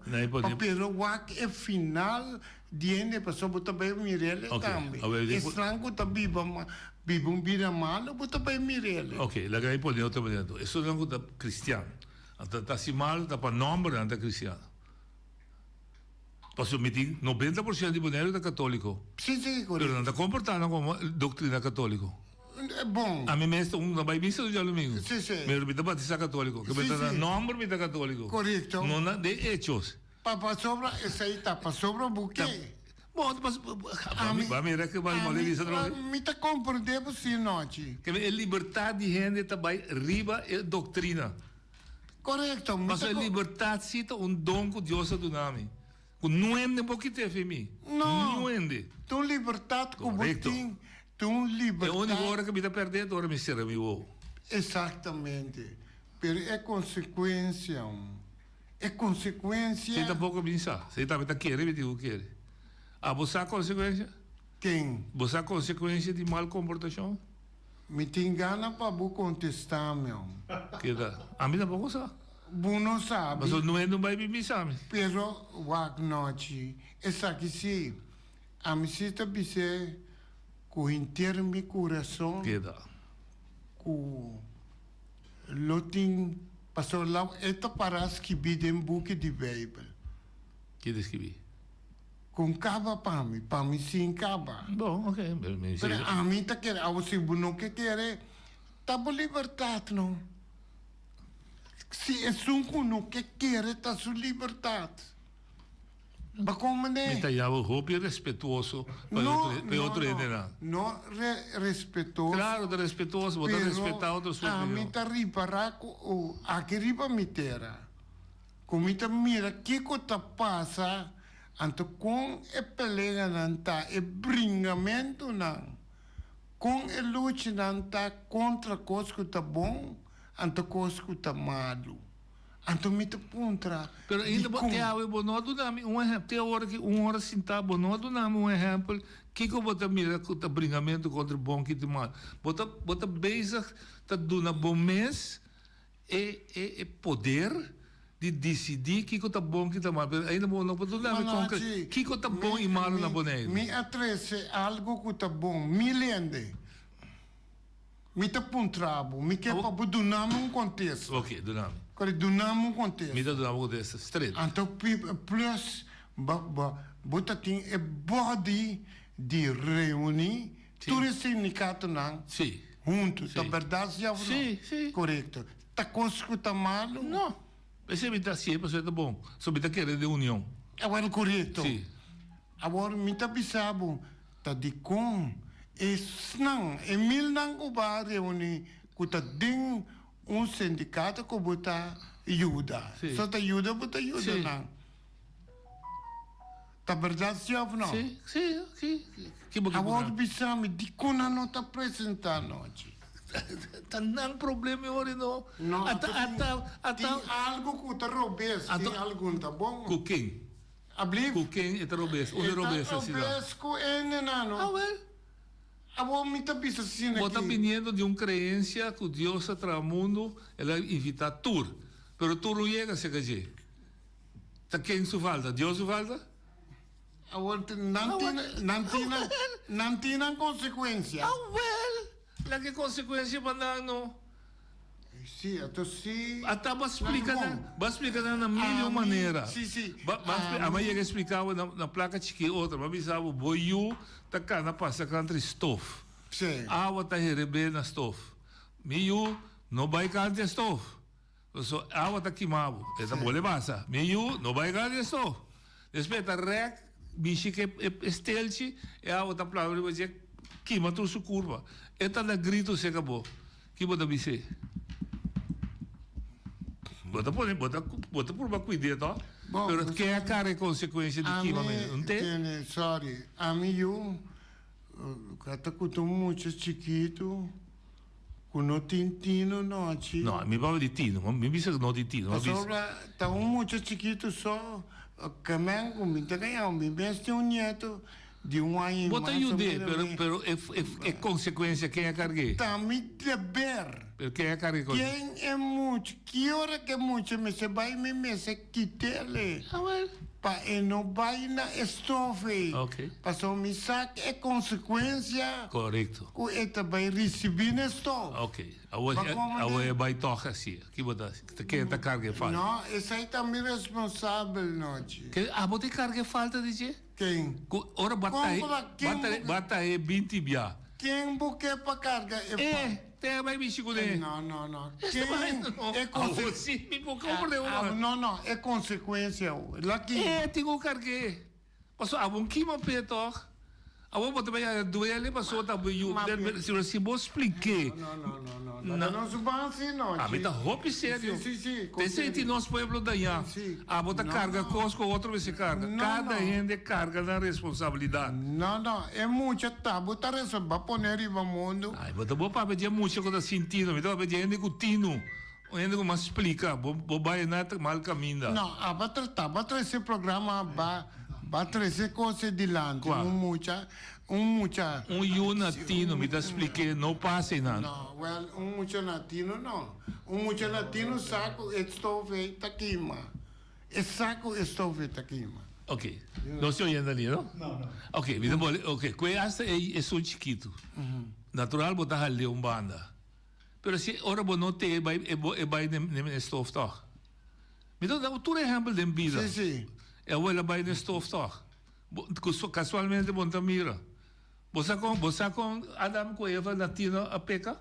Pero wak é final, diene, passou botar bem mirele também. Estranho tá vive un vida malo, bota bem mirele. Ok, la che poi outra maneira. Isso não é cristiano. Então tá assim mal, tá para nome não é cristiano. Posso meter 90% de boneiro é católico. Sim, correto. Pero não está comportando como doutrina católico. É bom. A mim mesmo não vai missa do dia domingo. Sim. Mas me dá batizar católico. Que me dá nome me dá católico. Correto. Não é de hechos. Para sobra, essa aí tá para sobra o buquê. Bom, vai me ver que vai mal isso não. Me tá compreendendo sim, noite. Que a liberdade de gente também riba é doutrina. Correto. Mas a liberdade cita dom que Deus ha dado. Não é nem pouquinho de mim. Não é. Tu liberdade como tem. Tu liberdade. É a única hora que me dá perder, agora me serve meu. Exatamente. Pero é consequência. É consequência. Você tampouco pensar. Você também quer, me digo quer. Você a consequência? Quem? Você a consequência de mal comportação? Me tem gana para vou contestar, meu. Que dá? A mim tampouco sabe. Você não sabe. Mas não vai me sabe. Pero, wak noite, essa aqui sim, a mim se está bise, com inteiro meu coração. Que dá? Com lotin, passou lá, esta parece que bide em book de Bíblia. Que descrevi? Com cava para mim sim cava. Bom, ok. Pero a mim tá querendo, a você não quer, tá por liberdade, não? Se é um não que quer, tá sua liberdade. Mas como é? Me tá chamando roupa e respeitoso para outro entender. Não respeitoso. Claro, de respeitoso, vou respeitar outros opiniões. A mim tá riparar com aqui riba me terá. Como tá mira que coisa passa. Anto com e pelega nanta e bringamento não, com e luta nanta contra coisa que tá bom, anto coisa que tá malo, anto me te contra. Pero ainda te hago bonodo nami exemplo, te hora que hora sinta bonodo nami exemplo, que bota mira que tá bringamento contra bom que te mal, bota bezig tá duna bom mês é poder de decidir que tá bom, que tá mal. Ainda não pode dar concreto. Que tá bom e mal na boneira. Me atrese algo que tá bom, me lende. Me tá puntrabo, me quer para dunamo um contexto. Ok, dunamo. Quando dunamo um contexto. Me dá dunamo um contexto, straight. Então, plus, bota tem é body de reunir, tudo esse sindicato não. Sim. Junto, tá verdade já? Sim, sim. Correto. Tá conseguindo tá mal? Não. Esse me tá sempre, isso é bom. Só me tá querendo de união. Agora, correto. Sim. Agora, me tá pensando, tá de com, não, é mil não que vai reunir, que tá dentro sindicato que bota ajuda. Só tá ajuda, bota ajuda, não. Tá verdade, já ou não? Sim, sim. Agora, pensando, de como não tá apresentando hoje. Tá não problema hoje não. Não, tem algo que tá roubes, tem algo tá bom? Com quem? Com quem é roubes? Onde roubes a cidade? Roubes com ele, não. Ah, well. Agora, me tá pensando assim aqui. Bota viniendo de creencia que Deus tra mundo, ela invita tur. Pero tu não chega a ser que tá quem su falta? Deus su falta? Agora, não tem consequência. Ah, well. La que consequência para não? Sim, então sim. Até vai explicar na mil maneira. Sim. A mãe ia explicar na placa chique outra, mas pensava boiu tá cá na passa contra estof. Sim. Água tá recebendo na estof. Miu não vai cantar estof. So água tá queimado. Essa bola passa. Miu não vai cantar estof. Respeita rec, bicho que estelche, e água tá plana, vai dizer queima tudo sua curva. Eta na grito se acabou. Que bota bice? Bota por uma cuidado, tá? Pero que é a cara e consequência de queima mesmo, não tem? Sorry, a mim eu kata kuto muito chiquito, com não tino não, chi. Não, me fala de tino, me bisa não de tino. Mas tá muito chiquito só, caminho, me ganhar, me beste neto. De ano. Bota ajude, pero é consequência quem é cargue. Também dever. Quem é cargue? Quem é muito, que hora que é muito, me se vai me se quitele. Ah, well. Pa não vai na estofe. Ok. Passou me saque é consequência. Correto. O eta vai receber na estofe. Ok. Agora vai tocar assim. Que bota? Quem é cargue falta? Não, esse aí também responsável, não. Bota cargue falta de quem? Ora bata aí 20 bia. Quem buque para carga? Tem mais bicho com ele. Não. Quem? É consequência. Não, é consequência. Tem o cargue. Passou a bom que uma petor. A bom botar bem doele passou tá bem. Se você vou explicar. Não se vai assim não. Ah, mas tá roupa sério. Sim. Tem sente nosso pueblo daí. Ah, bota carga cosco, outro vai se carga. Cada gente carga na responsabilidade. Não, é muito tá, bota resolver poner em mundo. Ai, bota boa para pedir muito coisa sentido, me dá pedir gente cutino. Ainda como explica, vou vai na mal caminho. Não, bota esse programa bata esse coisa de lante, latino, me dá explique, não passa nada. Não, muito latino não. Muito latino saco estofe tá queima. É saco estofe tá queima. Ok. Não estou indo ali, não? Não. Ok, me dá bole. Ok, essa é só chiquito. Natural botar ali banda. Pero se ora não tem, vai na estofe tá. Me dá outro exemplo de vida. Sim. Ela vai na estofe tá. Casualmente bonta mira. Você com Adam com Eva na tina a peca?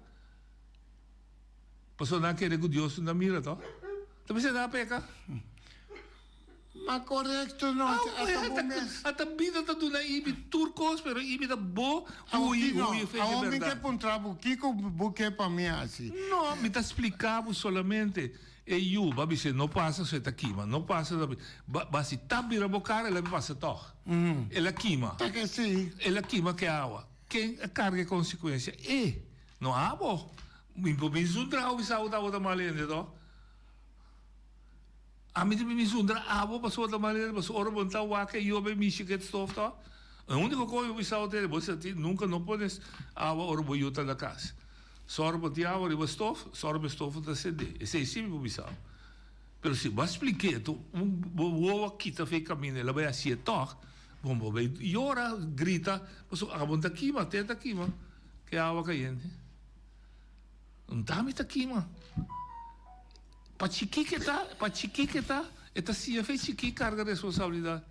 Passou na querer que Deus na mira tá? Também você dá a peca? Mas correto não. A vida tá do na ibi turcos, pero ibi da bo. Aonde que pontrabo Kiko buque para mim assim? Não, me tá explicando solamente. E eu, babi, se não passa, você tá queima. Não passa, basi tabira bocara, ela passa toh. Ela queima. Tá que sim. Ela queima que água. Quem carga a consequência? Não há água. Me sundra o bisau da outra malende, toh. A mim me sundra água para outra malende, mas ora bonta o que eu be me chiquet stof, toh. A única coisa que o bisau dele, você nunca não podes água ora boiuta da casa. Sorbo tiago riba stof, sorbo stof da CD. E sei sim bisao. Pero se vas explicar, tu boa kita fe caminho, ela vai assim toc, bom vai llora, grita, mas acabou daqui, mas até daqui, mas que água caiente. Não tá me daqui, mas para chiqui que tá, eta sia fez chiqui carga de responsabilidade.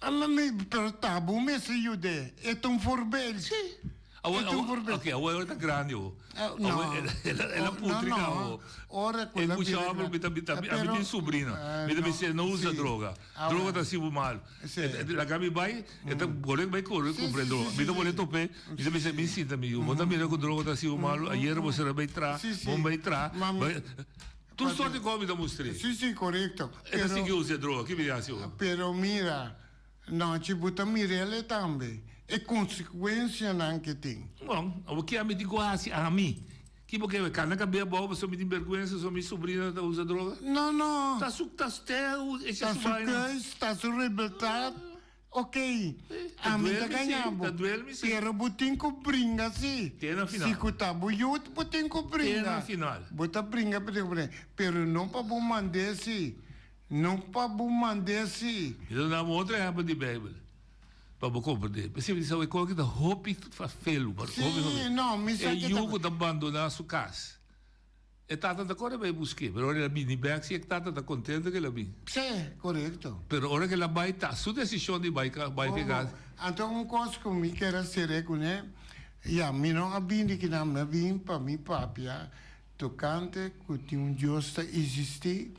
Alla me per tabu me se jude, é um forbel. Sim. Ok, agora está grande. Não. Ela putrica. Ora ele puxava a minha sobrinha. Me disse, não usa droga. Droga está assim mal. A Gabi vai, vai correr comprar droga. Me dá boleto pé. Me disse, me sinta amigo. Vou mira com droga está assim mal. Ayer você vai entrar, vai entrar. Tu sorte come da mostrei. Sim, correto. É assim que usa droga. Que me diz? Pero mira, não te bota mirele também. É consequência anche tem. Bom, o que a me digo assim a mim? Que porque eu canna cabelo bobo, só me tem vergonha, só minha sobrinha usa droga? Não. Tá rebeltado. Ok. A mim tá ganhando. Pero botem com bringa sim. Tem na final. Se cuta boiut, botem com bringa. Tem na final. Bota bringa. Pero não para bom mandar sim. Não para bom mandar sim. Eu não vou outra época de Bíblia. Para compreender. Você diz, eu coloco da roupa para felo. Sim, não, me sabe. É jogo de abandonar a sua casa. E tata da cora vai buscar. Mas ora ela vem back, se é que tata está contente que ela vem. Sim, correto. Mas ora que ela vai estar, sua decisão de vai ficar. Então, uma coisa que eu quero ser, né? E a mim não abinde que não me vim para mim papia. Tocante que tem justa existir.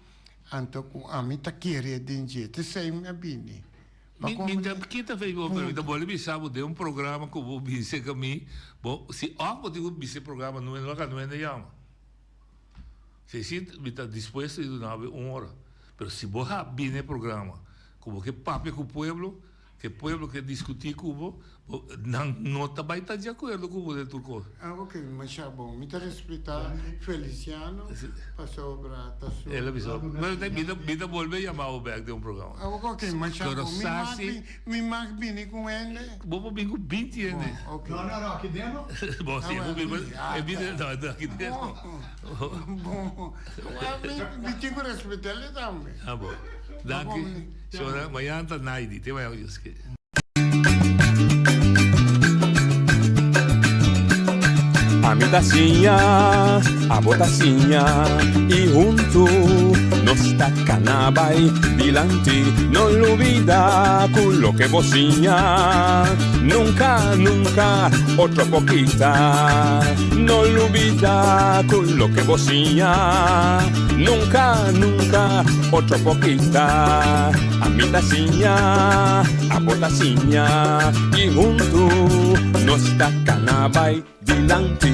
Então, a mim tá querendo de jeito. Sei me abinde. Quinta vez eu vou lhe sabe de um programa que eu vou dizer que mim, bom, se algo digo esse programa não é de chama. Se me está disposto a dar 1 hora, mas se você bem o programa, como que papo com o pueblo que discutir com o não está bem de acordo com o de Turco. Ok, mas já bom, me está respeitar Feliciano, passou para ele avisou, mas me dá volver chamar o back de um programa. Ok, mas já bom, me mag bem com ele. Vou bem com 20 anos. Não, aqui dentro? Bom, sim, vou bem, aqui dentro. Bom, me tenho que respeitar ele também. Ah, bom. Danke. Senhora, amanhã está Naidi. Tem mais alguém que... A mitacinha, a botacinha e junto nos tacanabay dilante, no olvida con lo que vocinha, nunca otro poquita, no olvida con lo que vocinha, nunca otro poquita, a mitacinha, a botacinha y junto nos tacanabay dilante.